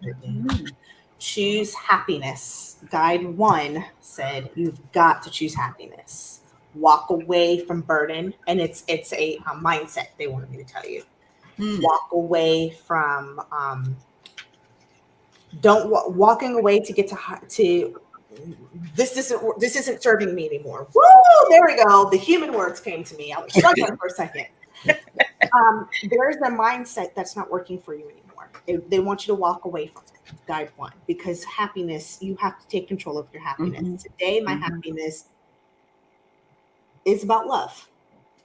Choose happiness. Guide 1 said you've got to choose happiness. Walk away from burden, and it's a mindset they wanted me to tell you. Walk away from walking away to get to this isn't serving me anymore. Woo! There we go. The human words came to me. I was struggling for a second. There's a mindset that's not working for you anymore. They want you to walk away from it. Guide 1, because happiness, you have to take control of your happiness. Today, my happiness is about love.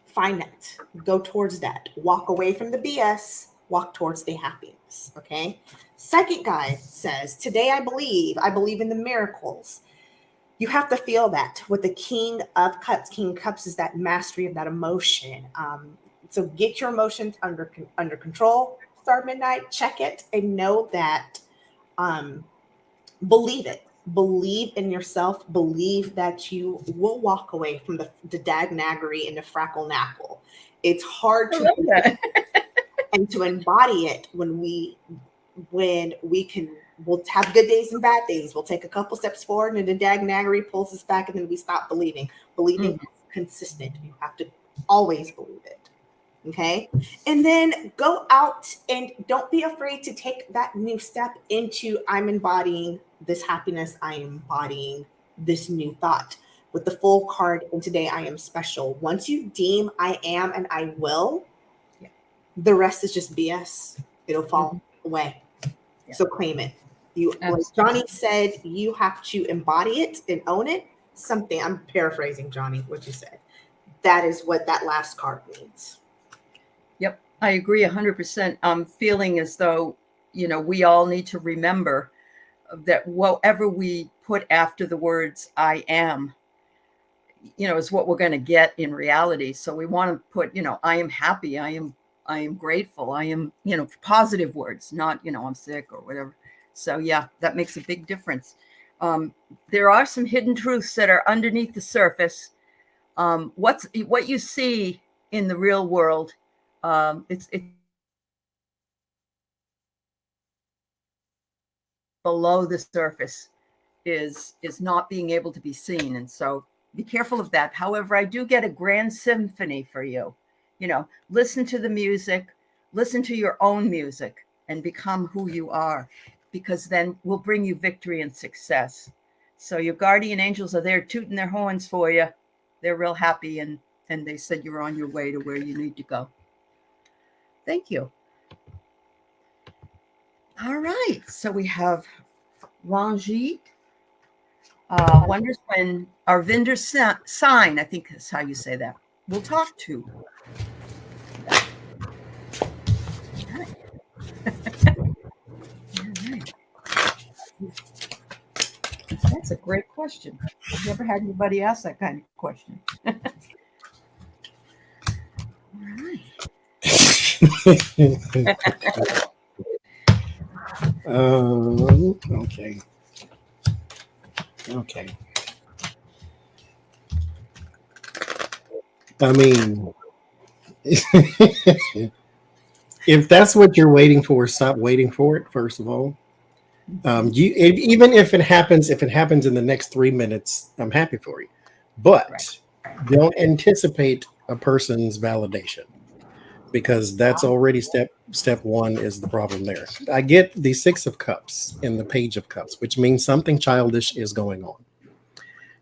Find that. Go towards that. Walk away from the BS. Walk towards the happiness. Okay. Second guide says, today I believe in the miracles. You have to feel that with the King of Cups. King of Cups is that mastery of that emotion. So get your emotions under control. Start midnight, check it, and know that believe it. Believe in yourself. Believe that you will walk away from the dagnaggery and the frackle knackle. It's hard to do that. And to embody it when we can. We'll have good days and bad days. We'll take a couple steps forward and the dagnaggery pulls us back, and then we stop believing. Believing is consistent. You have to always believe it. Okay. And then go out and don't be afraid to take that new step into I'm embodying this happiness. I am embodying this new thought with the full card. And today I am special. Once you deem I am and I will, the rest is just BS. It'll fall away. Yeah. So claim it. Like Johnny said, you have to embody it and own it. Something, I'm paraphrasing Johnny, what you said. That is what that last card means. Yep, I agree 100%. I'm feeling as though, we all need to remember that whatever we put after the words I am, is what we're going to get in reality. So we want to put, I am happy, I am grateful, I am, positive words, not, I'm sick or whatever. So yeah, that makes a big difference. There are some hidden truths that are underneath the surface. What you see in the real world, it's below the surface is not being able to be seen. And so be careful of that. However, I do get a grand symphony for you. Listen to the music, listen to your own music, and become who you are, because then we'll bring you victory and success. So your guardian angels are there tooting their horns for you. They're real happy, and they said you're on your way to where you need to go. Thank you. All right. So we have Ranjit. Wonders when our vendor sign, I think that's how you say that, we'll talk to. All right. All right. That's a great question. I've never had anybody ask that kind of question. All right. Okay. Okay. I mean, if that's what you're waiting for, stop waiting for it. First of all, even if it happens in the next 3 minutes, I'm happy for you. But Right. don't anticipate a person's validation, because that's already step one is the problem there. I get the 6 of Cups and the Page of Cups, which means something childish is going on.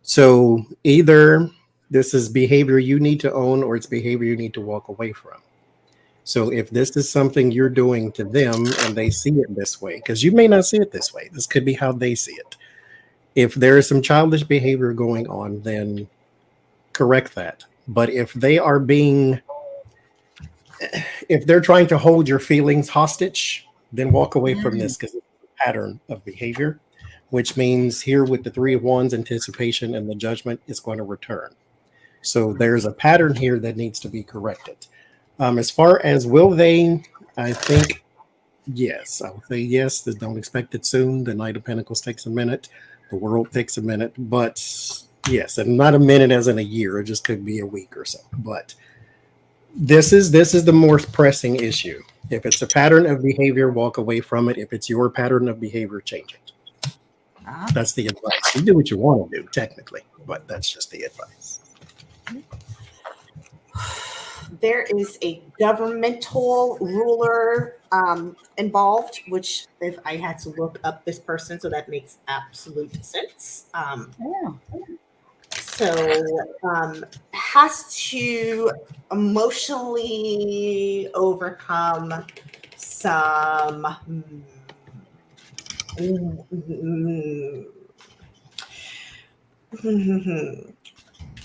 So either this is behavior you need to own, or it's behavior you need to walk away from. So if this is something you're doing to them and they see it this way, because you may not see it this way, this could be how they see it. If there is some childish behavior going on, then correct that. But if they're trying to hold your feelings hostage, then walk away from this, because it's a pattern of behavior, which means here with the 3 of Wands, anticipation and the Judgment is going to return. So there's a pattern here that needs to be corrected. As far as will they, I think yes. I would say yes. Don't expect it soon. The Knight of Pentacles takes a minute. The World takes a minute. But yes, and not a minute as in a year. It just could be a week or so. But this is the more pressing issue. If it's a pattern of behavior, walk away from it. If it's your pattern of behavior, change it. That's the advice. You do what you want to do, technically, but that's just the advice. There is a governmental ruler involved, which if I had to look up this person, so that makes absolute sense. So has to emotionally overcome some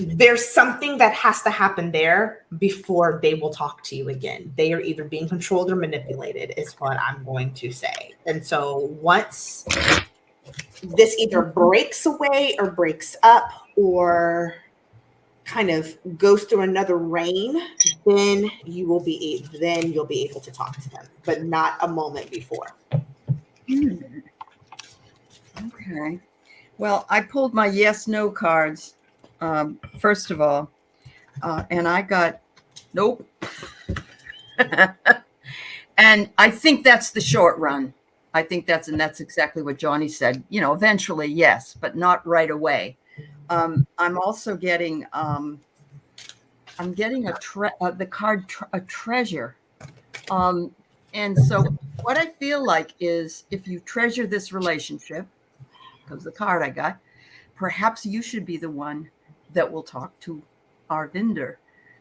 there's something that has to happen there before they will talk to you again. They are either being controlled or manipulated, is what I'm going to say. And so once this either breaks away or breaks up or kind of goes through another reign, then you'll be able to talk to them, but not a moment before. Okay. Well, I pulled my yes/no cards. First of all, and I got nope. And I think that's the short run. I think that's exactly what Johnie said. You know, eventually, yes, but not right away. I'm also getting the card a treasure. And so what I feel like is, if you treasure this relationship, because the card I got, perhaps you should be the one that will talk to our vendor.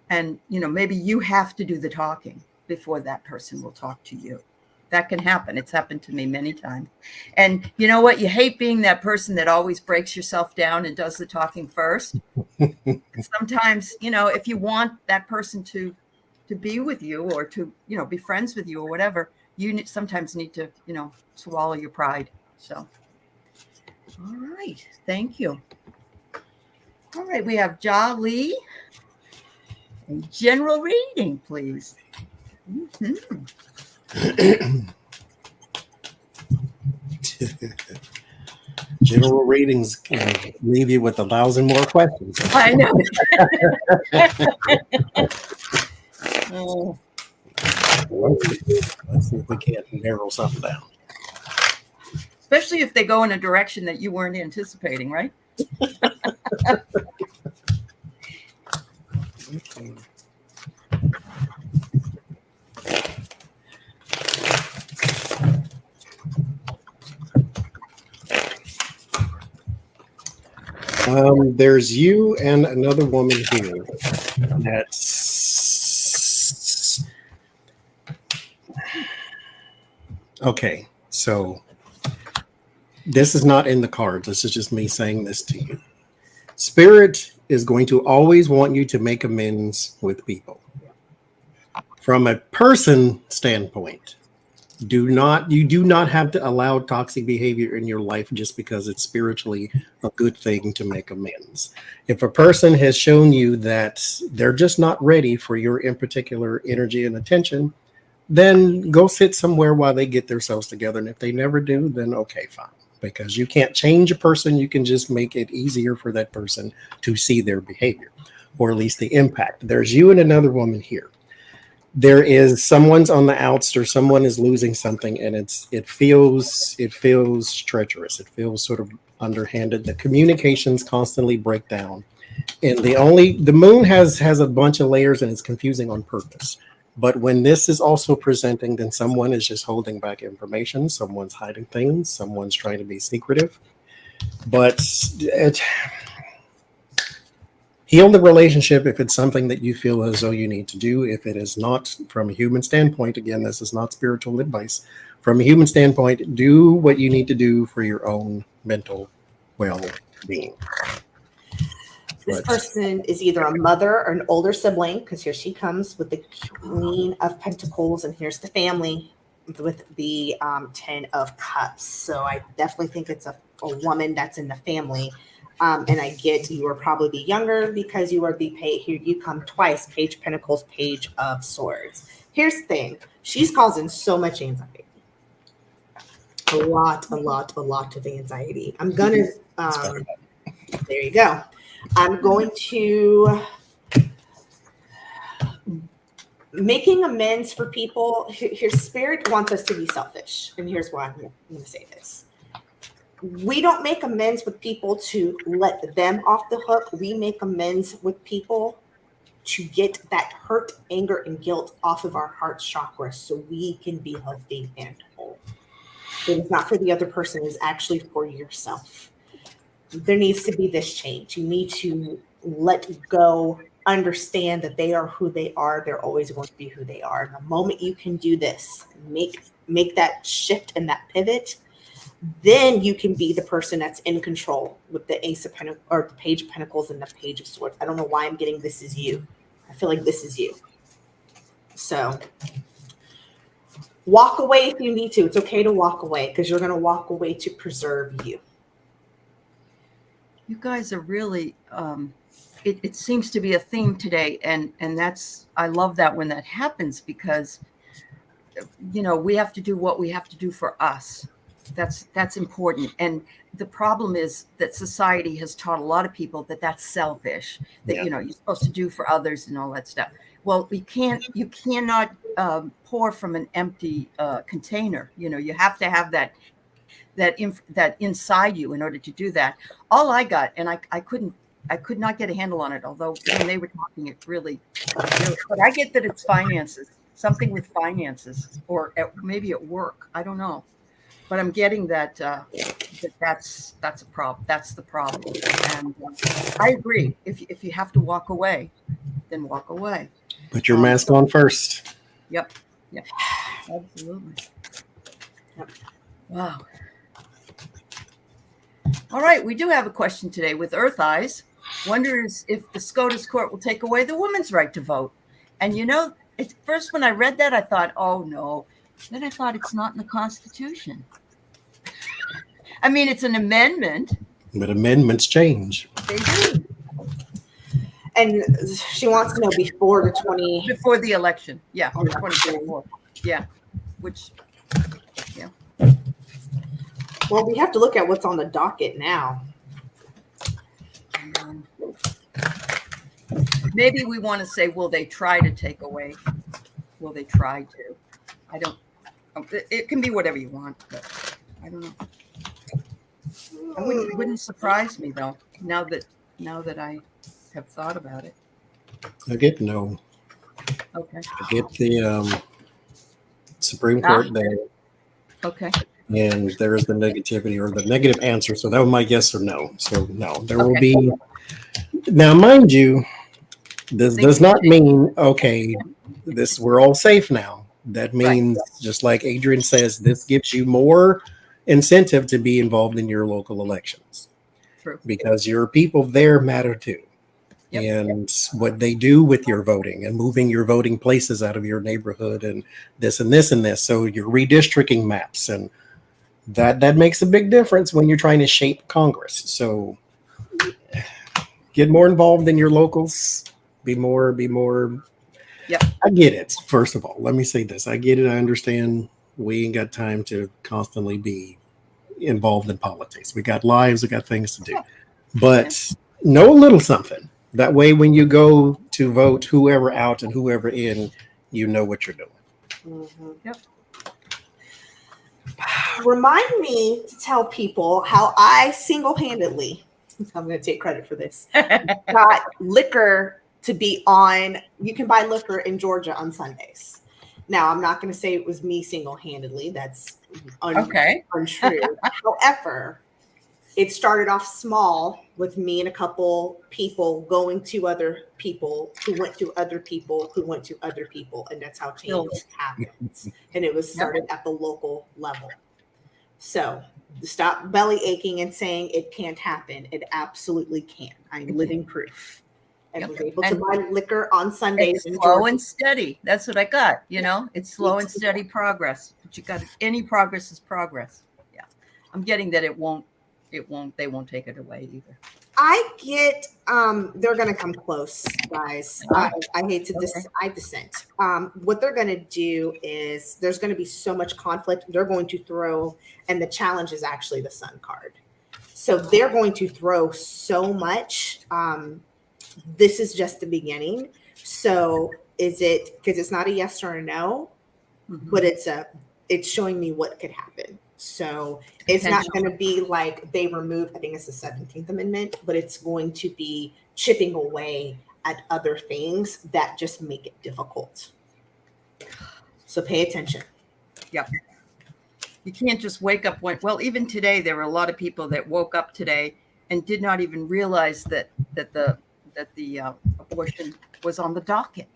And, you know, maybe you have to do the talking before that person will talk to you. That can happen. It's happened to me many times. And you know what? You hate being that person that always breaks yourself down and does the talking first. Sometimes, you know, if you want that person to be with you, or to, you know, be friends with you or whatever, you sometimes need to, you know, swallow your pride. So, all right. Thank you. All right, we have Jolly. A general reading, please. General readings can leave you with 1,000 more questions. I know. Oh. Let's see if we can't narrow something down. Especially if they go in a direction that you weren't anticipating, right? Okay. There's you and another woman here. That's okay. So this is not in the cards. This is just me saying this to you. Spirit is going to always want you to make amends with people. From a person standpoint, you do not have to allow toxic behavior in your life just because it's spiritually a good thing to make amends. If a person has shown you that they're just not ready for your in particular energy and attention, then go sit somewhere while they get themselves together. And if they never do, then okay, fine. Because you can't change a person. You can just make it easier for that person to see their behavior, or at least the impact. There's you and another woman here. There is someone's on the outs, or someone is losing something, and it feels treacherous. It feels sort of underhanded. The communications constantly break down. And the moon has a bunch of layers, and it's confusing on purpose. But when this is also presenting, then someone is just holding back information. Someone's hiding things. Someone's trying to be secretive. But heal the relationship if it's something that you feel as though you need to do. If it is not, from a human standpoint, again, this is not spiritual advice. From a human standpoint, do what you need to do for your own mental well-being. This person is either a mother or an older sibling, because here she comes with the Queen of Pentacles, and here's the family with the 10 of Cups. So I definitely think it's a woman that's in the family. And I get you are probably younger because you are the page. Here you come twice, Page of Pentacles, Page of Swords. Here's the thing. She's causing so much anxiety. A lot of anxiety. I'm going to, there you go. I'm going to making amends for people. Here, Spirit wants us to be selfish. And here's why I'm going to say this. We don't make amends with people to let them off the hook. We make amends with people to get that hurt, anger, and guilt off of our heart chakra so we can be healthy and whole. It's not for the other person. It's actually for yourself. There needs to be this change. You need to let go, understand that they are who they are. They're always going to be who they are. And the moment you can do this, make that shift and that pivot, then you can be the person that's in control with the Ace of Pentacles or the Page of Pentacles and the Page of Swords. I don't know why I'm getting this is you. I feel like this is you. So walk away if you need to. It's okay to walk away because you're going to walk away to preserve you. You guys are really, it seems to be a theme today. And I love that when that happens because, we have to do what we have to do for us. That's important. And the problem is that society has taught a lot of people that that's selfish, that, you're supposed to do for others and all that stuff. Well, you cannot pour from an empty container. You have to have that inside you in order to do that. All I got, and I could not get a handle on it, although when they were talking, it really, but I get that it's finances, something with finances, or maybe at work. I don't know, but I'm getting that's a problem. That's the problem. And I agree. If you have to walk away, then walk away. Put your mask on first. Yep. Absolutely. Yep. Wow. All right, we do have a question today with Earth Eyes. Wonders if the SCOTUS court will take away the woman's right to vote. And at first when I read that, I thought, oh no. Then I thought it's not in the Constitution. I mean, it's an amendment. But amendments change. They do. And she wants to know before the election. Yeah, 2024. Yeah. Well, we have to look at what's on the docket now. Maybe we want to say, will they try to take away? Will they try to? I don't. It can be whatever you want, but I don't know. It wouldn't surprise me though. Now that I have thought about it. I get no. Okay. I get the Supreme Court there. Okay. And there is the negativity or the negative answer. So that was my yes or no. So no, there will be. Now, mind you, this does not mean, we're all safe now. That means, just like Adrian says, this gives you more incentive to be involved in your local elections. True. Because your people there matter too. Yep. And what they do with your voting and moving your voting places out of your neighborhood and this and this and this. So you're redistricting maps, and that makes a big difference when you're trying to shape Congress. So get more involved in your locals, be more Yep. I get it. First of all, let me say this. I get it. I understand we ain't got time to constantly be involved in politics. We got lives, we got things to do. Yeah. But know a little something. That way, when you go to vote, whoever out and whoever in, you know what you're doing. Mhm. Yep. Remind me to tell people how I single-handedly, I'm going to take credit for this, got liquor to be on. You can buy liquor in Georgia on Sundays. Now, I'm not going to say it was me single-handedly. That's Okay. untrue. However, it started off small with me and a couple people going to other people who went to other people who went to other people. And that's how change happens. And it was started at the local level. So stop belly aching and saying it can't happen. It absolutely can. I'm living proof. I was able to buy liquor on Sundays. It's slow and steady. That's what I got. You know, it's slow and steady progress. But you got any progress is progress. Yeah. I'm getting that they won't take it away either. I get they're gonna come close, guys. I hate to I dissent. What they're gonna do is there's gonna be so much conflict. They're going to throw, and the challenge is actually the sun card. So they're going to throw so much. This is just the beginning. So is it, because it's not a yes or a no, but it's showing me what could happen. So it's not going to be like they remove, I think it's the 17th Amendment, but it's going to be chipping away at other things that just make it difficult. So pay attention. Yep. You can't just wake up well, even today, there were a lot of people that woke up today and did not even realize that the abortion was on the docket,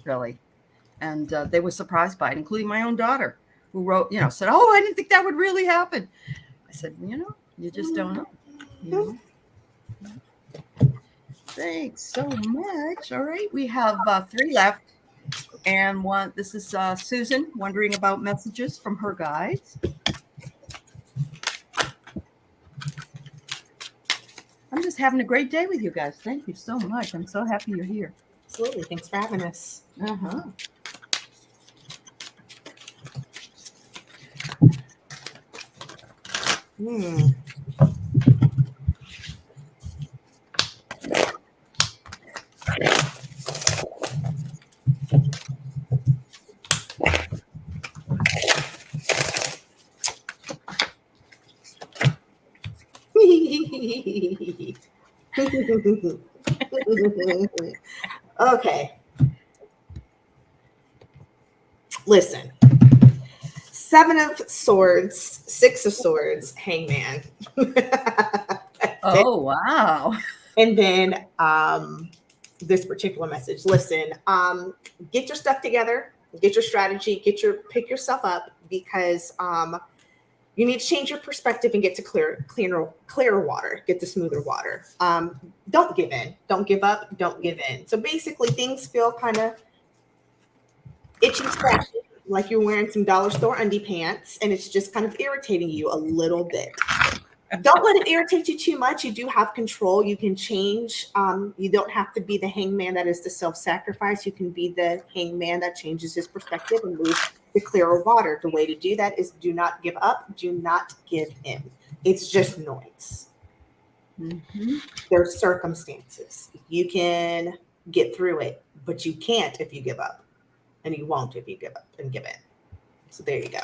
really. And they were surprised by it, including my own daughter, who wrote, said, "Oh, I didn't think that would really happen." I said, you just don't know. You know? Thanks so much. All right, we have 3 left, and one. This is Susan wondering about messages from her guides. I'm just having a great day with you guys. Thank you so much. I'm so happy you're here. Absolutely. Thanks for having us. Uh-huh. Okay. Listen. 7 of Swords, 6 of Swords, Hangman. Oh, wow. And then this particular message. Listen, get your stuff together, get your strategy, pick yourself up, because you need to change your perspective and get to clearer water, get to smoother water. Don't give in, don't give up, don't give in. So basically things feel kind of itchy, scratchy, like you're wearing some dollar store undie pants, and it's just kind of irritating you a little bit. Don't let it irritate you too much. You do have control. You can change. You don't have to be the hangman that is the self-sacrifice. You can be the hangman that changes his perspective and moves to clearer water. The way to do that is do not give up. Do not give in. It's just noise. There's circumstances. You can get through it, but you can't if you give up. And you won't if you give up and give in. So there you go.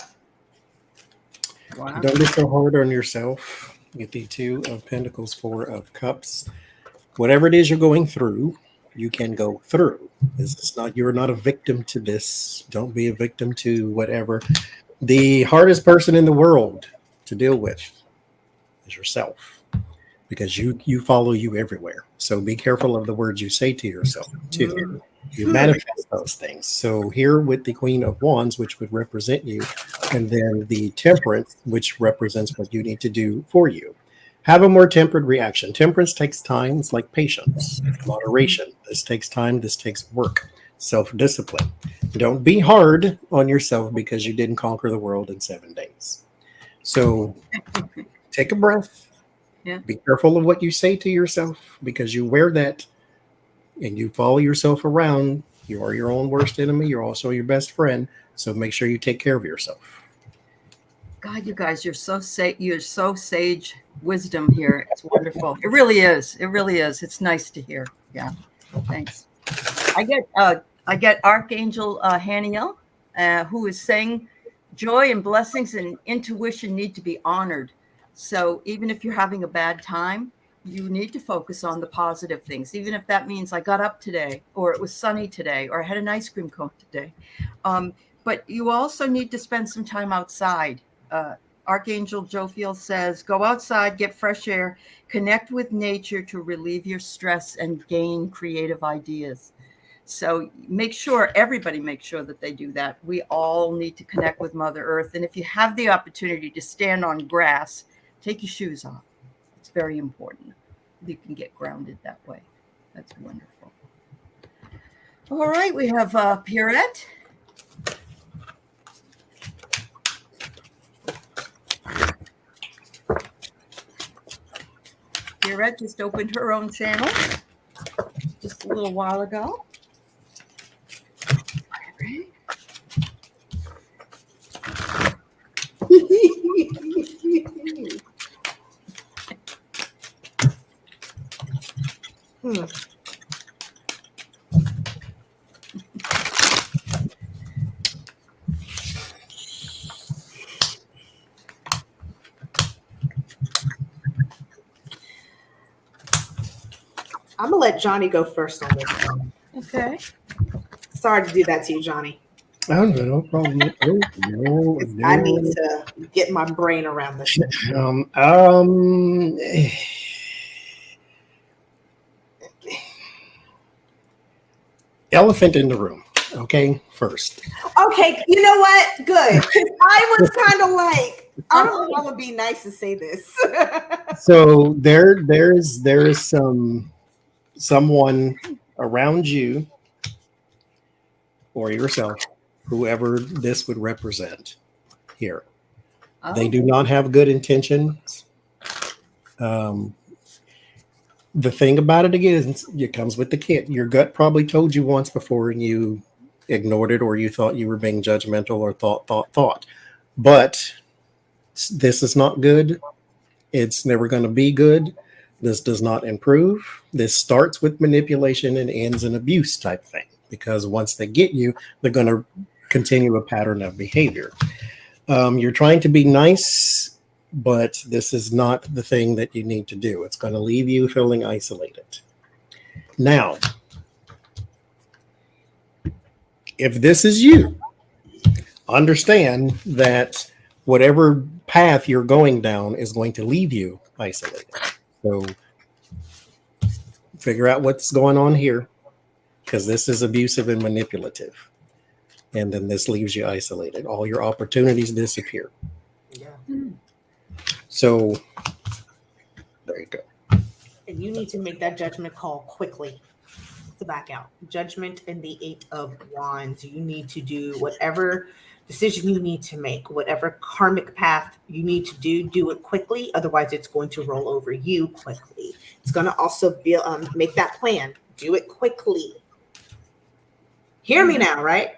Wow. Don't be so hard on yourself. Get the 2 of Pentacles, 4 of Cups. Whatever it is you're going through, you can go through. You're not a victim to this. Don't be a victim to whatever. The hardest person in the world to deal with is yourself, because you follow you everywhere. So be careful of the words you say to yourself too. You manifest those things. So here with the Queen of Wands, which would represent you, and then the Temperance, which represents what you need to do for you. Have a more tempered reaction. Temperance takes time. It's like patience, moderation. This takes time. This takes work, self-discipline. Don't be hard on yourself because you didn't conquer the world in 7 days. So take a breath. Yeah. Be careful of what you say to yourself, because you wear that and you follow yourself around You are your own worst enemy. You're also your best friend. So make sure you take care of yourself. God, you guys, you're so sage wisdom here. It's wonderful. It really is. It really is. It's nice to hear. Yeah. Thanks. I get Archangel Haniel, who is saying joy and blessings and intuition need to be honored. So even if you're having a bad time, you need to focus on the positive things, even if that means I got up today, or it was sunny today, or I had an ice cream cone today. But you also need to spend some time outside. Archangel Jophiel says, go outside, get fresh air, connect with nature to relieve your stress and gain creative ideas. So everybody make sure that they do that. We all need to connect with Mother Earth. And if you have the opportunity to stand on grass, take your shoes off. It's very important. You can get grounded that way. That's wonderful. All right, we have Pierrette. Pierrette just opened her own channel just a little while ago. Right. I'm gonna let Johnie go first on this one. Okay. Sorry to do that to you, Johnie. Oh, no problem. No. I need to get my brain around this. Elephant in the room. Okay, first. Okay, you know what? Good. I was kind of like, I don't know. I'm gonna be nice to say this. So there is someone around you or yourself, whoever this would represent here. Oh. They do not have good intentions. The thing about it again is it comes with the kit. Your gut probably told you once before and you ignored it, or you thought you were being judgmental, or thought. But this is not good. It's never going to be good. This does not improve. This starts with manipulation and ends in abuse type thing, because once they get you, they're going to continue a pattern of behavior. You're trying to be nice, but this is not the thing that you need to do. It's going to leave you feeling isolated. Now, if this is you, understand that whatever path you're going down is going to leave you isolated. So figure out what's going on here, because this is abusive and manipulative. And then this leaves you isolated. All your opportunities disappear. Yeah. So there you go. And you need to make that judgment call quickly to back out. Judgment and the 8 of Wands. You need to do whatever decision you need to make, whatever karmic path you need to do it quickly. Otherwise, it's going to roll over you quickly. It's going to also be make that plan. Do it quickly. Hear me now, right?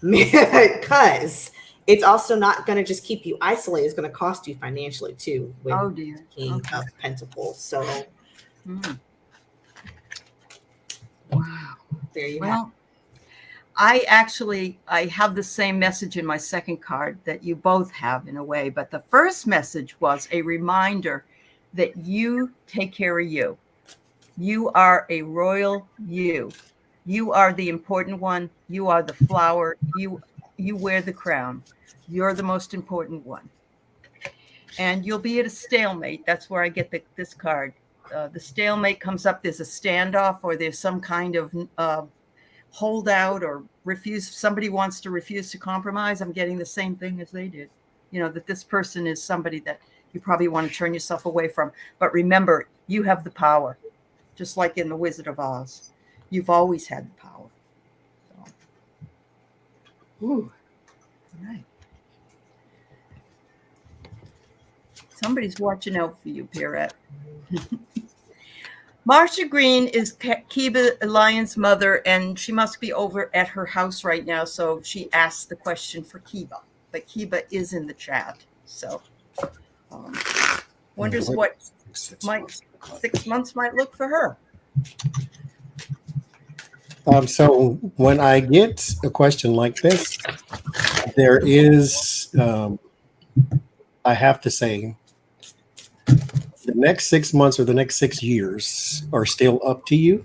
Because it's also not going to just keep you isolated. It's going to cost you financially too. With King of Pentacles. So, wow. There you have. I have the same message in my second card that you both have in a way, but the first message was a reminder that you take care of you. You are a royal you. You are the important one. You are the flower. You wear the crown. You're the most important one. And you'll be at a stalemate. That's where I get this card. The stalemate comes up. There's a standoff, or there's some kind of holdout or refuse. Somebody wants to refuse to compromise. I'm getting the same thing as they did. You know, that this person is somebody that you probably want to turn yourself away from. But remember, you have the power, just like in The Wizard of Oz. You've always had the power. So. Ooh. All right. Somebody's watching out for you, Pierrette. Marcia Green is Kiba Lion's mother, and she must be over at her house right now. So she asked the question for Kiba, but Kiba is in the chat. So wonders what 6 months might look for her. So when I get a question like this, there is, I have to say, the next 6 months or the next 6 years are still up to you.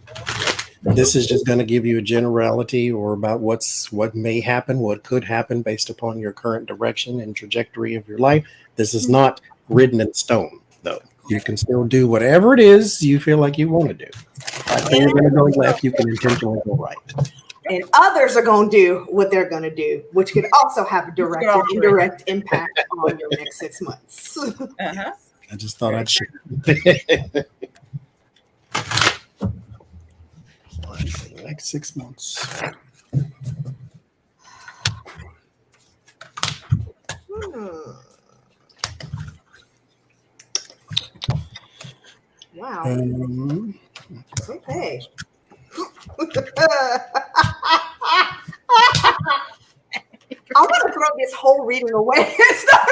This is just going to give you a generality or about what may happen, what could happen based upon your current direction and trajectory of your life. This is not written in stone, though. You can still do whatever it is you feel like you want to do. If you're going to go left, you can intentionally go right. And others are going to do what they're going to do, which could also have a direct and indirect impact on your next 6 months. Uh-huh. I just thought I'd share. Next 6 months. Wow. Okay. I want to throw this whole reading away and start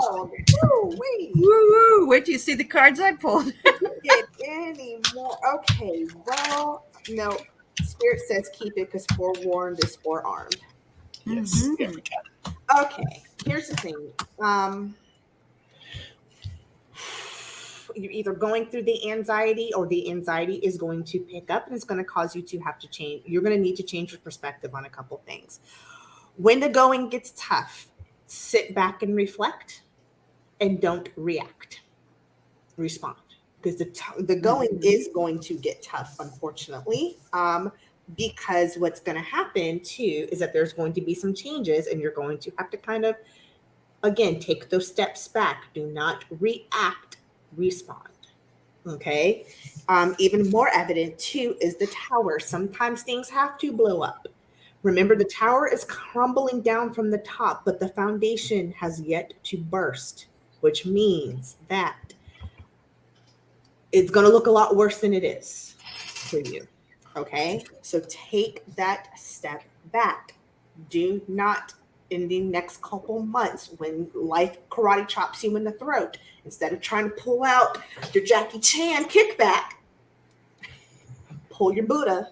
over. Wait till you see the cards I pulled. Get any more? Okay. Well, no. Spirit says keep it because forewarned is forearmed. Yes. Mm-hmm. Okay. Here's the thing. You're either going through the anxiety or the anxiety is going to pick up and it's going to cause you to have to change. You're going to need to change your perspective on a couple things. When the going gets tough, sit back and reflect and don't react. Respond. Because the going is going to get tough, unfortunately. Because what's going to happen too is that there's going to be some changes and you're going to have to kind of, again, take those steps back. Do not react. Respond. Okay. Even more evident too is the tower. Sometimes things have to blow up. Remember, the tower is crumbling down from the top, but the foundation has yet to burst, which means that it's going to look a lot worse than it is for you. Okay. So take that step back. Do not, in the next couple months, when life karate chops you in the throat, instead of trying to pull out your Jackie Chan kickback, pull your Buddha,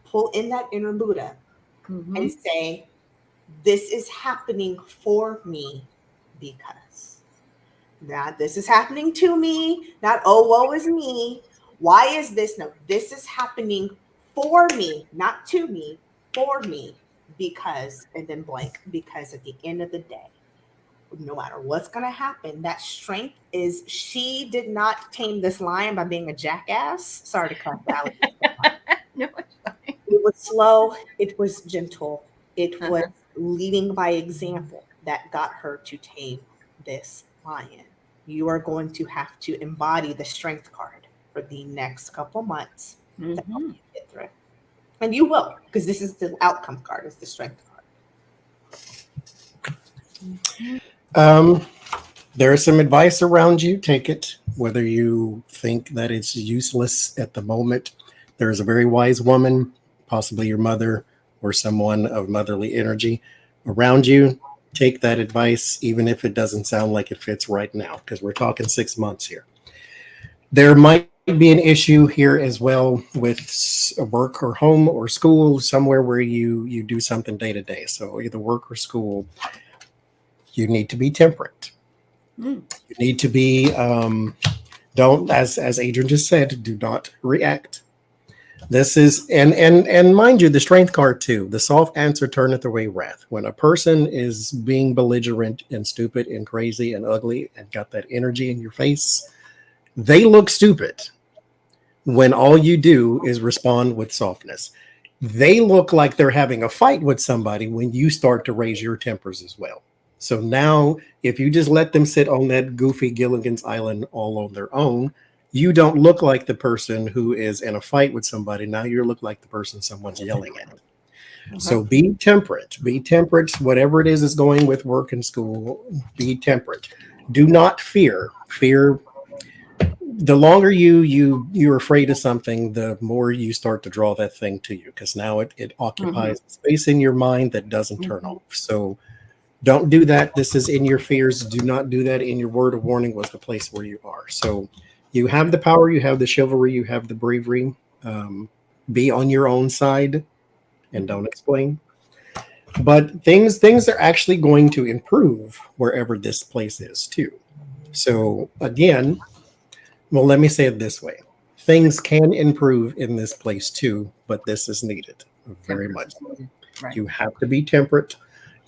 pull in that inner Buddha, and say, this is happening for me because. Not this is happening to me, not, oh, woe is me. Why is this? No, this is happening for me, not to me, for me. Because, and then blank, because at the end of the day, no matter what's going to happen, that strength is, she did not tame this lion by being a jackass. Sorry to cut out. No, it's fine. It was slow. It was gentle. It was leading by example that got her to tame this lion. You are going to have to embody the strength card for the next couple months to help you get through it. And you will, because this is the outcome card, it's the strength card. There is some advice around you. Take it, whether you think that it's useless at the moment. There is a very wise woman, possibly your mother or someone of motherly energy around you. Take that advice, even if it doesn't sound like it fits right now, because we're talking 6 months here. There might be an issue here as well with work or home or school, somewhere where you do something day to day. So either work or school, you need to be temperate. You need to be, don't, as Adrian just said, do not react. This is, and mind you, the strength card too, the soft answer turneth away wrath. When a person is being belligerent and stupid and crazy and ugly and got that energy in your face, they look stupid when all you do is respond with softness. They look like they're having a fight with somebody when you start to raise your tempers as well. So now, if you just let them sit on that goofy Gilligan's Island all on their own, you don't look like the person who is in a fight with somebody. Now you look like the person someone's yelling at. So be temperate. Be temperate. Whatever it is going with work and school, be temperate. Do not fear. Fear the longer you're afraid of something, the more you start to draw that thing to you, because now it occupies space in your mind that doesn't turn off. So don't do that. This is in your fears. Do not do that. In your word of warning was the place where you are. So you have the power, you have the chivalry, you have the bravery. Be on your own side and don't explain. But things are actually going to improve wherever this place is too. So again, well, let me say it this way. Things can improve in this place too, but this is needed very much. Right. You have to be temperate.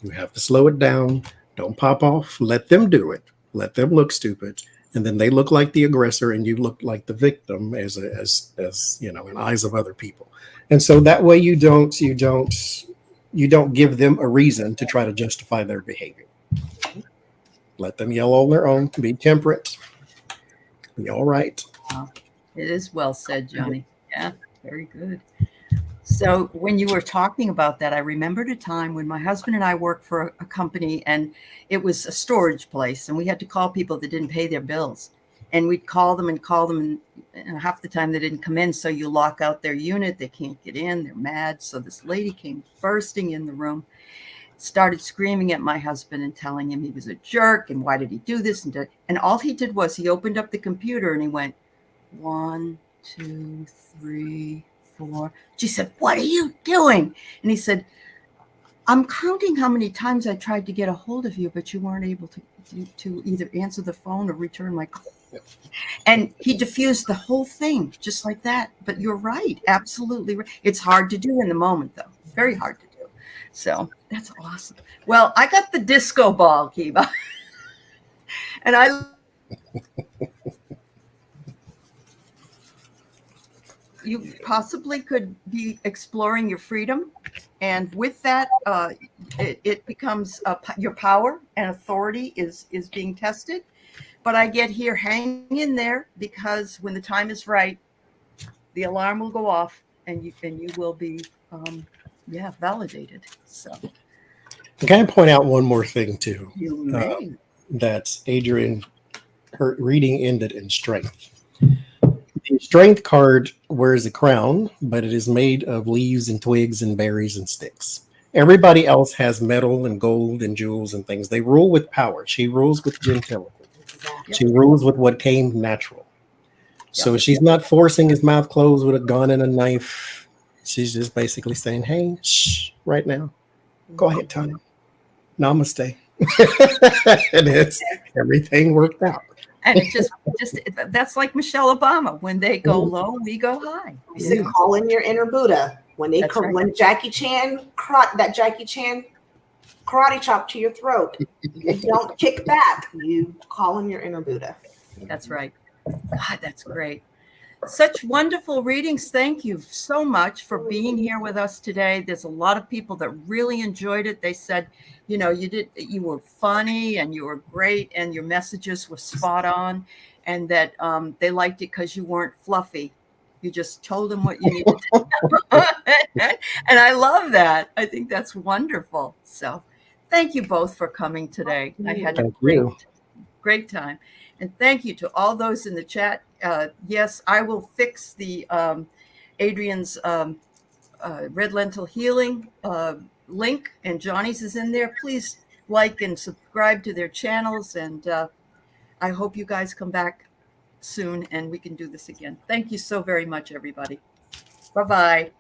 You have to slow it down. Don't pop off. Let them do it. Let them look stupid. And then they look like the aggressor and you look like the victim as in eyes of other people. And so that way you don't give them a reason to try to justify their behavior. Let them yell on their own. Be temperate. Be all right. It is well said, Johnny. Yeah, very good. So when you were talking about that, I remembered a time when my husband and I worked for a company, and it was a storage place, and we had to call people that didn't pay their bills. And we'd call them, and half the time they didn't come in. So you lock out their unit. They can't get in. They're mad. So this lady came bursting in the room, started screaming at my husband and telling him he was a jerk and why did he do this? And all he did was he opened up the computer and he went, 1, 2, 3, 4. She said, "What are you doing?" And he said, "I'm counting how many times I tried to get a hold of you, but you weren't able to either answer the phone or return my call." And he diffused the whole thing just like that. But you're right. Absolutely right. It's hard to do in the moment, though. Very hard to do. So that's awesome. Well, I got the disco ball, Kiva. And you possibly could be exploring your freedom. And with that, it becomes your power and authority is being tested. But I get here, hang in there, because when the time is right, the alarm will go off and you will be, validated. So Can I point out one more thing too? you may. That's Adrian, her reading ended in strength. The strength card wears a crown, but it is made of leaves and twigs and berries and sticks. Everybody else has metal and gold and jewels and things. They rule with power. She rules with gentility. She rules with what came natural. So she's not forcing his mouth closed with a gun and a knife. She's just basically saying, "Hey, shh, right now. Go ahead, Tony. Namaste." And it's everything worked out. And it just that's like Michelle Obama. When they go low, we go high. You said call in your inner Buddha. When when Jackie Chan karate chop to your throat, you don't kick back. You call in your inner Buddha. That's right. God, that's great. Such wonderful readings. Thank you so much for being here with us today. There's a lot of people that really enjoyed it. They said, you were funny and you were great and your messages were spot on, and that they liked it because you weren't fluffy. You just told them what you needed to know. And I love that. I think that's wonderful. So thank you both for coming today. I had a great time. And thank you to all those in the chat. Yes, I will fix the Adrian's Red Lentil Healing link, and Johnny's is in there. Please like and subscribe to their channels. And I hope you guys come back soon and we can do this again. Thank you so very much, everybody. Bye-bye.